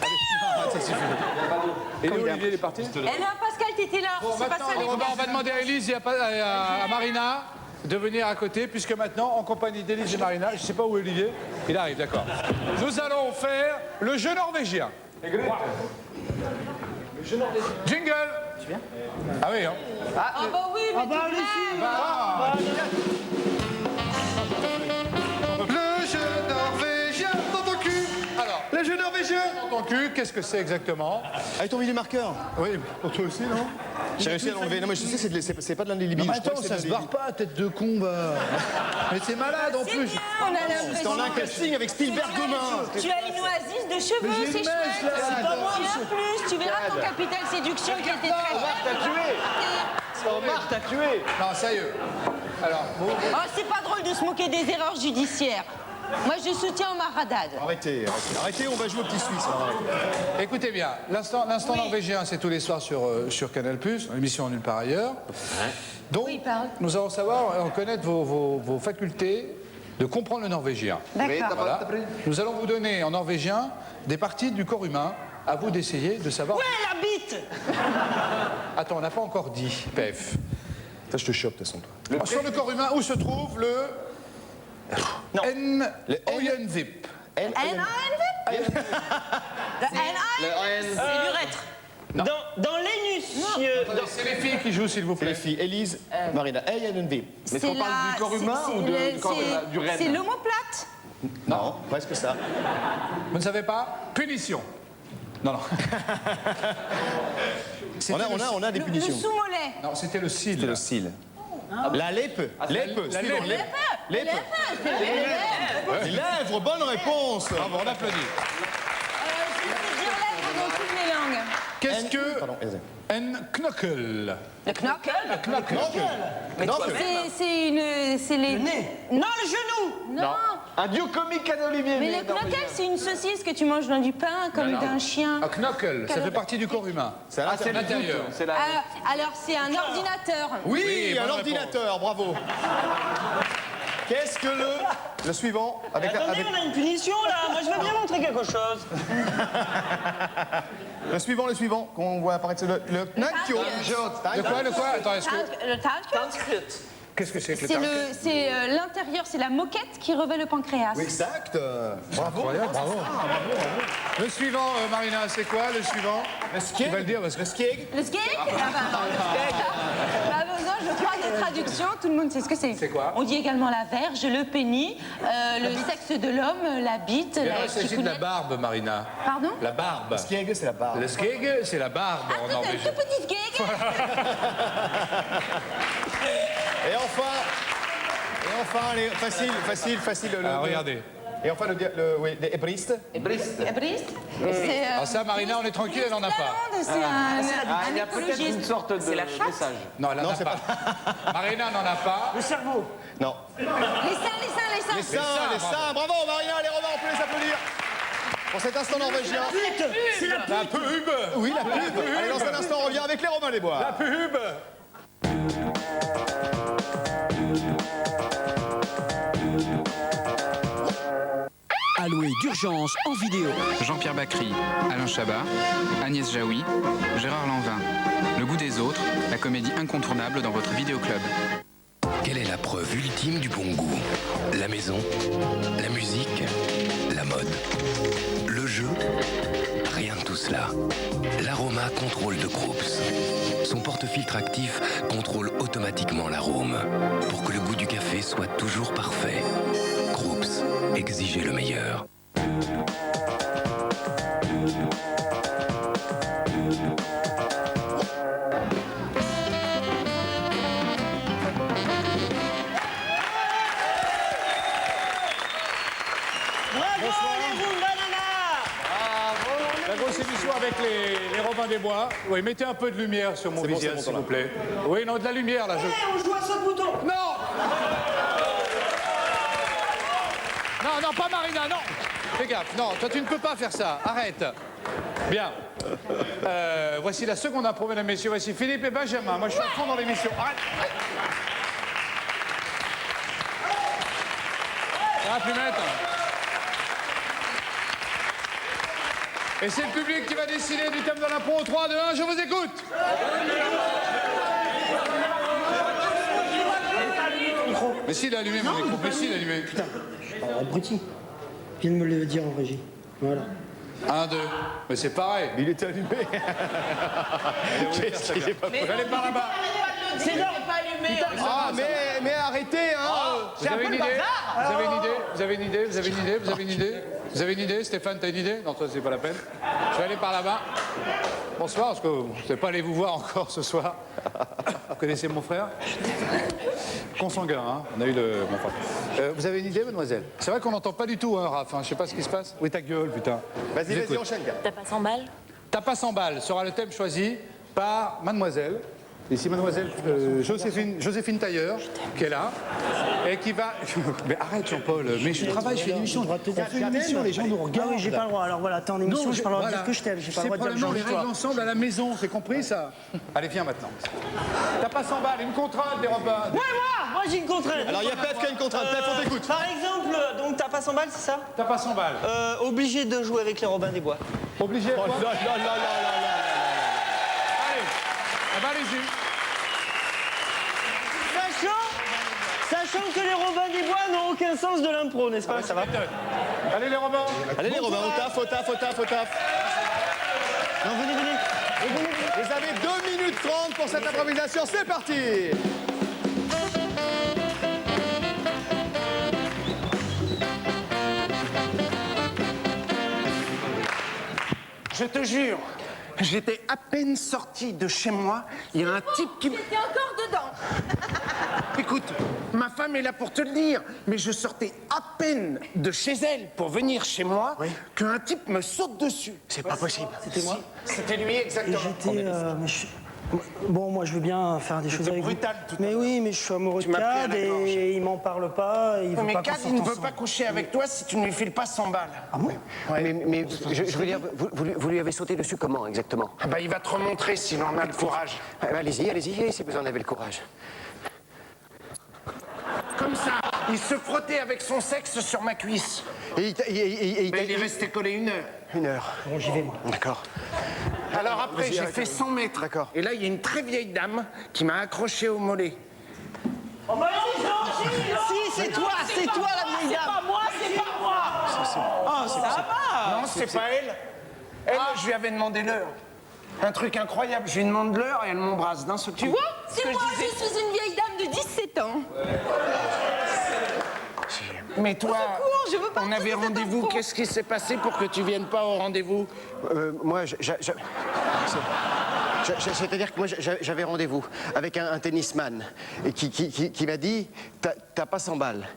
Allez, ça suffit. Et nous, Olivier, il est parti. Eh bien, Pascal, t'étais là. Bon, C'est pas maintenant, ça, les on va demander à Élise et à Marina de venir à côté, puisque maintenant, en compagnie d'Élise et Marina, je ne sais pas où est Olivier, il arrive, d'accord. Nous allons faire le jeu norvégien. Jingle. Tu viens? Ah oui, hein. Ah bah oui, mais tu Le jeu norvégien dans ton cul. Alors, le jeu norvégien dans ton cul, qu'est-ce que c'est exactement? Avec ton marqueur. Oui, pour toi aussi, non? J'ai réussi à l'enlever. Non, mais je sais, c'est pas de l'indélébile. Attends, ça se barre pas, tête de con, bah. Mais c'est malade en plus. On a l'impression. C'est en un casting avec Spielberg demain. Tu as une oasis de cheveux, c'est chouette. C'est pas moi. Et en plus, tu verras ton capital séduction qui était très Omar t'a tué. Non, sérieux. Alors, Oh, c'est pas drôle de se moquer des erreurs judiciaires. Moi, je soutiens Omar Haddad. Arrêtez, on va jouer au petit Suisse. écoutez bien, l'instant norvégien, c'est tous les soirs sur Canal+, l'émission Nulle part ailleurs. Donc, Oui, il parle. nous allons savoir, connaître vos facultés de comprendre le norvégien. D'accord. Voilà. Nous allons vous donner en norvégien des parties du corps humain. À vous d'essayer de savoir. Ouais, la bite. Attends, on n'a pas encore dit, PF. Ça, je te chope, de toute façon. Sur le corps humain, où se trouve le N-Oyenvip? N-A-N-V. C'est l'urètre. Dans l'anus. C'est les filles qui jouent, s'il vous plaît. Les filles, Élise, Marina, Mais est-ce qu'on parle du corps humain ou du corps du renne? C'est l'omoplate. Non, presque ça. Vous ne savez pas? Punition. Non. On a des Le punitions. sous-mollet. Non, c'était le cil. C'était le cil. La lèpe. La lèpe. Les lèvres. Les lèvres, bonne réponse. Bravo, on applaudit. Je peux dire lèvres dans toutes les langues. Qu'est-ce que Pardon, N-Knockel? Le knuckle. C'est les... Non, le genou. Non. Un duo comique à Olivier. Mais le knuckle, c'est une saucisse que tu manges dans du pain, comme d'un chien. Un knockel, ça fait partie du corps humain. C'est à c'est l'intérieur. l'intérieur. Alors, c'est un ordinateur. Oui, bonne un ordinateur, bravo. Qu'est-ce que le suivant avec Attendez, on a une punition là. Moi, je veux bien montrer quelque chose. le suivant qu'on voit apparaître, c'est le Knackio. Le quoi? Attends, est-ce que... Le talcute. Qu'est-ce que c'est que le C'est target? c'est l'intérieur, c'est la moquette qui revêt le pancréas. Oui, exact. Bravo. Incroyable, bravo. Le suivant, Marina, c'est quoi le suivant? Tu vas le dire parce que... Le skieg. Le skeg. Pas besoin, je crois, de traduction, tout le monde sait ce que c'est. C'est quoi? On dit également la verge, le pénis, le sexe de l'homme, la bite, Il la s'agit de la barbe, Marina. Pardon? La barbe. Le skieg, c'est la barbe. Le skeg, c'est la barbe en C'est un norvégien. tout petit skeg. Et enfin, allez, facile. Alors, regardez. Et enfin, les Ebrist. Ebrist. Ah ça, Marina, on est tranquille, elle n'en a pas. C'est un Il y a peut-être une sorte de message. Non, elle n'en a pas. Marina n'en a pas. Le cerveau. Non. Les seins. Les seins, bravo Marina, les Romains, on peut les applaudir. Pour cet instant norvégien. C'est la La pub. Oui, la pub. Allez, dans un instant, on revient avec les Romains les Bois. La pub. Alloué d'urgence en vidéo. Jean-Pierre Bacry, Alain Chabat, Agnès Jaoui, Gérard Lanvin. Le goût des autres, la comédie incontournable dans votre vidéoclub. Quelle est la preuve ultime du bon goût? La maison, la musique, la mode, le jeu? Rien de tout cela. L'Aroma Contrôle de Krups. Son porte-filtre actif contrôle automatiquement l'arôme pour que le goût du café soit toujours parfait. Krups, exigez le meilleur. La grosse émission avec les Robins des Bois. Oui, mettez un peu de lumière sur mon visage, s'il vous plaît. Oui, non, de la lumière, là. On joue à ce bouton. Non! Non, non, pas Marina, non. Fais gaffe, non, toi tu ne peux pas faire ça. Arrête. Bien. Voici la seconde impro, mesdames, messieurs. Voici Philippe et Benjamin. Moi, je suis à fond dans l'émission. Arrête. Ça va plus mettre. Et c'est le public qui va décider du thème de l'impro. 3, 2, 1, je vous écoute. Mais si, il a allumé mon micro. Mais si, il a allumé. Putain. Abruti. Viens de me le dire en régie. Voilà. 1, 2. Mais c'est pareil. Il était allumé. Qu'est-ce qu'il est pas Vous allez par là-bas. C'est là, pas allumé. Ah, mais arrêtez, hein. Vous avez une idée? Vous avez une idée? Vous avez une idée? Vous avez une idée? Vous avez une idée? Vous avez une idée? Stéphane, t'as une idée? Non, toi, c'est pas la peine. Je vais aller par là-bas. Bonsoir, parce que je ne vais pas aller vous voir encore ce soir. Vous connaissez mon frère? Consanguin, hein. On a eu le... Bon, enfin. Vous avez une idée, mademoiselle? C'est vrai qu'on n'entend pas du tout, hein, Raph. Hein. Je sais pas ce qui se passe. Oui, ta gueule, putain. Vas-y, enchaîne, gars. T'as pas 100 balles? T'as pas 100 balles sera le thème choisi par mademoiselle. Ici, mademoiselle Joséphine Tailleur, qui est là, et qui va... Mais arrête, Jean-Paul, mais je travaille, je fais une émission. On fait une émission, les gens nous regardent. Ah oui, j'ai pas le droit. Alors voilà, t'es en émission, je parle de dire que je t'aime. J'ai pas le droit de dire que j'ai envie de les règles toi. ensemble à la maison, c'est compris, ça? Allez, viens maintenant. T'as pas 100 balles, une contrainte, des Robins. Ouais, moi j'ai une contrainte. Alors, il y a Pef qui a une contrainte. Pef, on t'écoute. Par exemple, donc t'as pas 100 balles, c'est ça? T'as pas 100 balles. Obligé de jouer avec les Robins des Bois. Obligé quoi? Oh, là. Allez, ah bah, allez-y. Sachant que les Robins des Bois n'ont aucun sens de l'impro, n'est-ce pas? Ça va. Allez, les Robins. Allez, les Robins, au taf. Non, venez. Vous avez 2 minutes 30 pour cette improvisation. C'est parti. Je te jure, j'étais à peine sorti de chez moi, il y a un type qui... T'étais encore dedans. Écoute, ma femme est là pour te le dire, mais je sortais à peine de chez elle pour venir chez moi qu'un type me saute dessus. C'est pas possible. C'était moi? C'était lui, exactement. Bon, moi je veux bien faire des choses avec vous. Brutal, tout Mais oui, mais je suis amoureux de Cad et il m'en parle pas. Il veut mais pas Cad, il ne veut pas coucher avec toi si tu ne lui files pas 100 balles. Ah bon? Mais je veux dire, vous lui avez sauté dessus comment exactement? Ah bah, il va te remontrer s'il en a le courage. Allez-y, si vous en avez le courage. Comme ça, il se frottait avec son sexe sur ma cuisse. Mais il est resté collé 1 heure. 1 heure. Bon, j'y vais, moi. D'accord. Alors après, j'ai fait 100 mètres. D'accord. Et là, il y a une très vieille dame qui m'a accroché au mollet. Oh bah non, si, c'est toi la vieille dame. C'est pas moi, c'est pas moi. Ah, ça va. Non, c'est pas elle. Elle, je lui avais demandé l'heure. Un truc incroyable, je lui demande l'heure et elle m'embrasse d'un seul coup. Tu vois? Si moi, je suis une vieille dame de 17 ans. Mais toi, secours, je veux pas on avait entendre cette rendez-vous, info. qu'est-ce qui s'est passé pour que tu viennes pas au rendez-vous? Moi, c'est-à-dire que moi, j'avais rendez-vous avec un tennisman et qui m'a dit t'as pas 100 balles.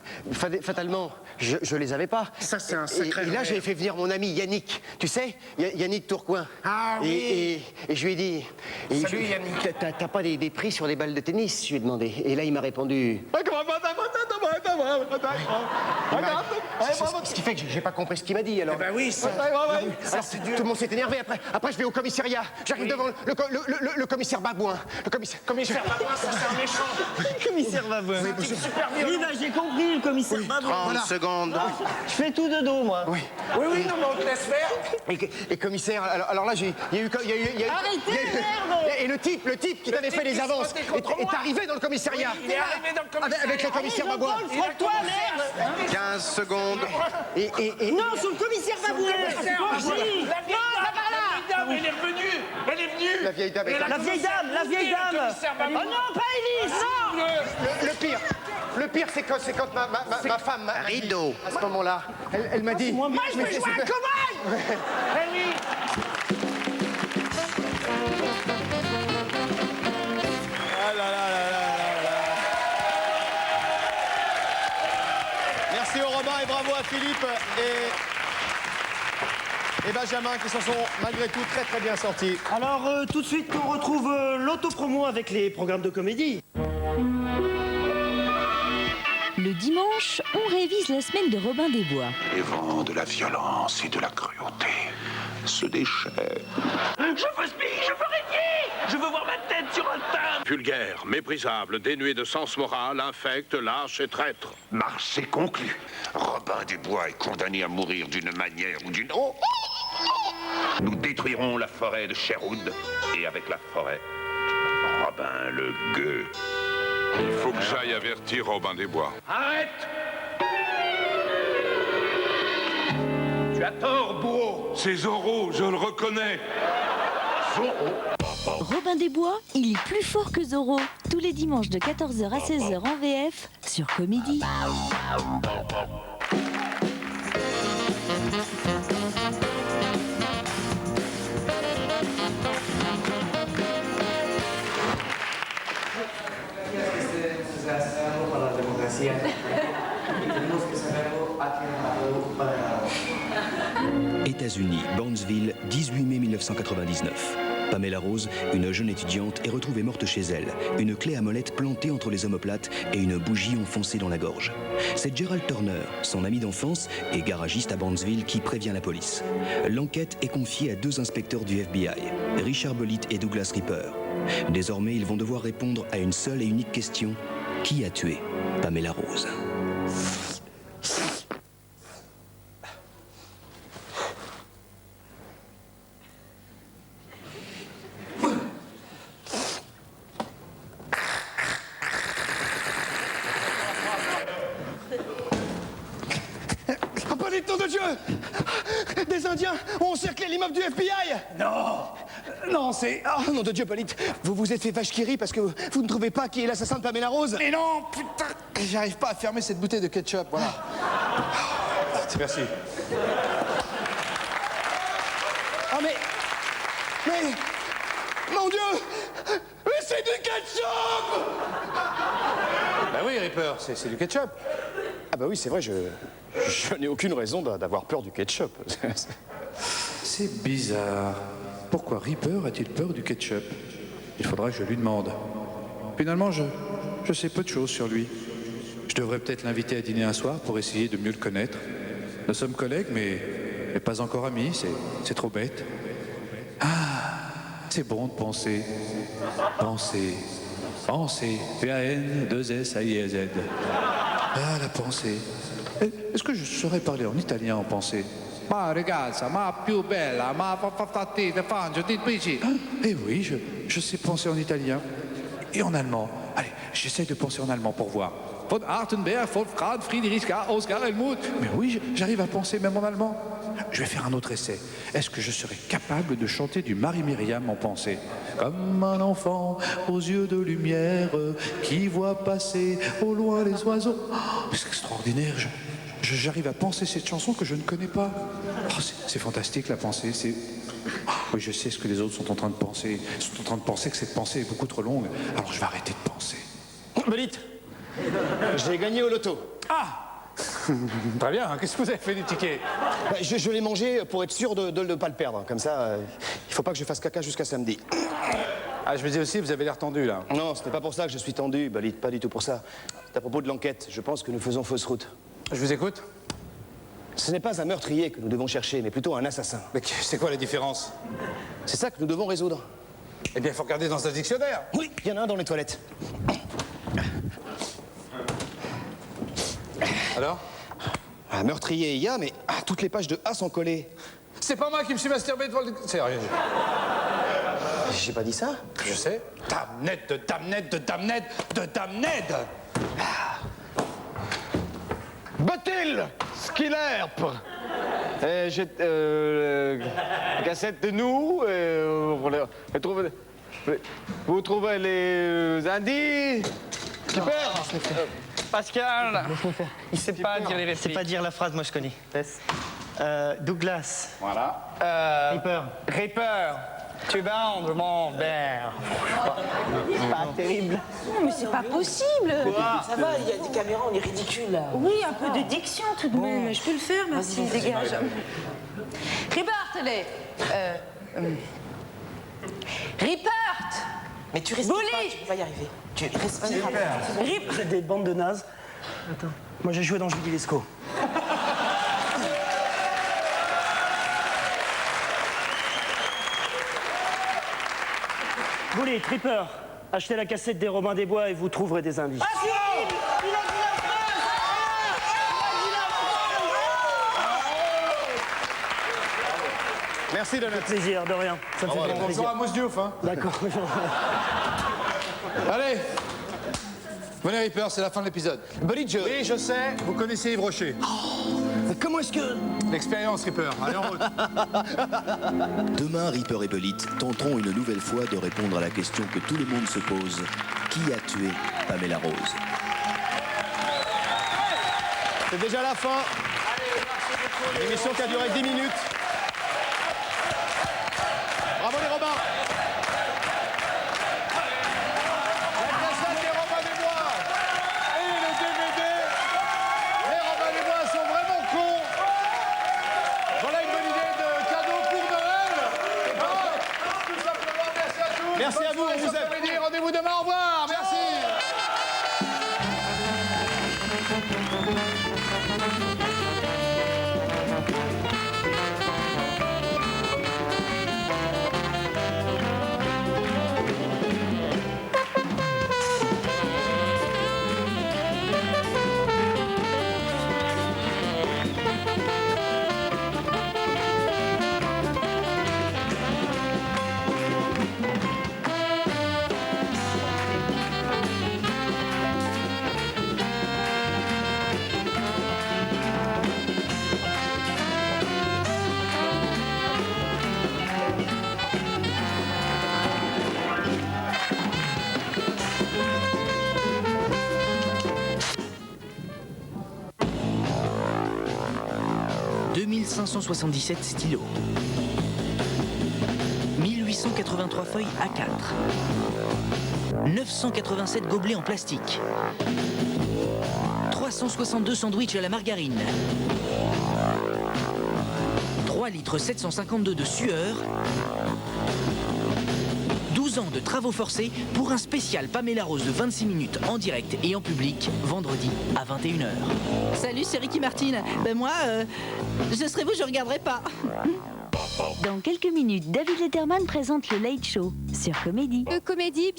Fatalement, je les avais pas. Ça, c'est un sacré Et là, rêve. j'ai fait venir mon ami Yannick. Tu sais, Yannick Tourcoing. Ah oui. Et je lui ai dit... Salut, Yannick. T'as pas des prix sur des balles de tennis? Je lui ai demandé. Et là, il m'a répondu... Ce qui fait que j'ai pas compris ce qu'il m'a dit, alors. Eh ben oui, ça c'est dur. Tout le monde s'est énervé. Après, je vais au commissariat. J'arrive devant le commissaire Babouin. Commissaire Babouin, ça c'est un méchant. Le commissaire Babouin. C'est super violent. Oui, bah j'ai compris, le commissaire Babouin. 30 secondes. Je fais tout de dos, moi. Oui. Oui, non, mais on te laisse faire. Et commissaire, alors là, il y a eu... Arrêtez, merde. Et le type qui t'avait fait les avances est arrivé dans le commissariat. Il est arrivé dans le commissariat. Avec le commissaire Babouin. Frotte-toi, merde. 15 secondes. Non, sur le commissaire Babouin. La vieille dame, elle est revenue. Elle est venue. La vieille dame. La vieille dame. Oh non, pas Élise, non. Le pire, c'est quand ma femme... Rideau. À ce moment-là, elle m'a dit... Moi, je veux jouer à commande. Eh oui. Ah là là là là là là. Merci aux Robins et bravo à Philippe et Benjamin qui s'en sont malgré tout très très bien sortis. Alors, tout de suite, on retrouve l'autopromo avec les programmes de comédie. Le Le dimanche, on révise la semaine de Robin des Bois. Les vents de la violence et de la cruauté se déchaînent. Je veux spi, je veux régner, je veux voir ma tête sur un tas. Vulgaire, méprisable, dénué de sens moral, infect, lâche et traître. Marche est conclue. Robin des Bois est condamné à mourir d'une manière ou d'une autre. Nous détruirons la forêt de Sherwood et avec la forêt, Robin le gueux. Il faut que j'aille avertir Robin des Bois. Arrête! Tu as tort, bourreau. C'est Zorro, je le reconnais. Zorro. Robin des Bois, il est plus fort que Zorro. Tous les dimanches de 14h à 16h en VF sur Comédie. États-Unis, Burnsville, 18 mai 1999. Pamela Rose, une jeune étudiante, est retrouvée morte chez elle, une clé à molette plantée entre les omoplates et une bougie enfoncée dans la gorge. C'est Gerald Turner, son ami d'enfance et garagiste à Burnsville, qui prévient la police. L'enquête est confiée à 2 inspecteurs du FBI, Richard Bollitt et Douglas Reaper. Désormais, ils vont devoir répondre à une seule et unique question. Qui a tué Pamela Rose? Nom de Dieu! Des Indiens ont encerclé l'immeuble du FBI! Non! Non, c'est... Oh, nom de Dieu, Polite, vous vous êtes fait vache qui rit parce que vous ne trouvez pas qui est l'assassin de Pamela Rose? Mais non, putain! J'arrive pas à fermer cette bouteille de ketchup, voilà. Merci. Ah, mais... Mon Dieu! Mais c'est du ketchup! Bah oui, Reaper, c'est du ketchup. Ah bah oui, c'est vrai, je n'ai aucune raison d'avoir peur du ketchup. C'est bizarre. Pourquoi Reaper a-t-il peur du ketchup? Il faudra que je lui demande. Finalement, je sais peu de choses sur lui. Je devrais peut-être l'inviter à dîner un soir pour essayer de mieux le connaître. Nous sommes collègues, mais pas encore amis, c'est trop bête. Ah, c'est bon de penser. Penser. P-A-N-2-S-A-I-Z. Ah, la pensée. Est-ce que je saurais parler en italien en pensée? Ma ragazza, ma più bella, ma Eh oui, je sais penser en italien. Et en allemand. Allez, j'essaie de penser en allemand pour voir. Von Hartenberg, Wolfgang, Friedrich, Oscar, Helmut. Mais oui, j'arrive à penser même en allemand. Je vais faire un autre essai. Est-ce que je serais capable de chanter du Marie-Myriam en pensée? Comme un enfant aux yeux de lumière qui voit passer au loin les oiseaux. Oh, c'est extraordinaire. J'arrive à penser cette chanson que je ne connais pas. Oh, c'est fantastique la pensée. Oui, je sais ce que les autres sont en train de penser. Ils sont en train de penser que cette pensée est beaucoup trop longue. Alors je vais arrêter de penser. Bollitt, j'ai gagné au loto. Ah! Très bien, qu'est-ce que vous avez fait du ticket? Je l'ai mangé pour être sûr de ne pas le perdre. Comme ça, il faut pas que je fasse caca jusqu'à samedi. Ah, je me dis aussi, vous avez l'air tendu, là. Non, ce n'est pas pour ça que je suis tendu, Bollitt, pas du tout pour ça. C'est à propos de l'enquête. Je pense que nous faisons fausse route. Je vous écoute. Ce n'est pas un meurtrier que nous devons chercher, mais plutôt un assassin. Mais c'est quoi la différence? C'est ça que nous devons résoudre. Eh bien, il faut regarder dans un dictionnaire. Oui, il y en a un dans les toilettes. Alors? Un meurtrier, il y a, mais toutes les pages de A sont collées. C'est pas moi qui me suis masturbé devant le... Sérieux? J'ai pas dit ça? Je sais. Damned de damned de damned de damned! Batil, Skillerp, cassette de nous, vous trouvez les indices? Super. Pascal, il sait pas dire les répliques. Il sait pas dire la phrase, moi je connais. Douglas. Voilà. Reaper. Tu bandes, mon père. Pas terrible. Non, mais c'est pas possible. Ça va, il y a des caméras, on est ridicule là. Oui, un peu de diction tout de même. Je peux le faire, merci, dégage. Ripart, allez. Ripart. Mais tu respires pas, tu peux pas y arriver. Tu respires. Vous êtes des bandes de nazes. Attends. Moi, j'ai joué dans Julie Lescaut. Vous les trippers, achetez la cassette des Robins des Bois et vous trouverez des indices. Ah, si, il a dit la phrase. Merci de notre plaisir, de rien. Ça me fait vraiment plaisir. Bonjour à Mousse Diouf, hein. D'accord. Allez, venez Reaper, c'est la fin de l'épisode. Buddy Joe. Oui, je sais, vous connaissez Yves Rocher. Comment est-ce que... L'expérience Reaper, allez en route. Demain, Reaper et Belite tenteront une nouvelle fois de répondre à la question que tout le monde se pose. Qui a tué Pamela Rose? C'est déjà la fin. L'émission qui a duré 10 minutes. Bravo les Robins. La cassette des Robins des Bois et le DVD. Les Robins des Bois sont vraiment cons. Voilà une bonne idée de cadeau pour Noël. Tout simplement, merci à tous. Merci à vous, on vous aime. Rendez-vous demain, au revoir. Merci. « 2577 stylos, 1883 feuilles A4, 987 gobelets en plastique, 362 sandwichs à la margarine, 3 litres 752 de sueur, 12 ans de travaux forcés pour un spécial Pamela Rose de 26 minutes en direct et en public, vendredi à 21h. Salut, c'est Ricky Martin. Ben moi, je serai vous, je regarderai pas. Dans quelques minutes, David Letterman présente le Late Show sur Comédie. Comédie,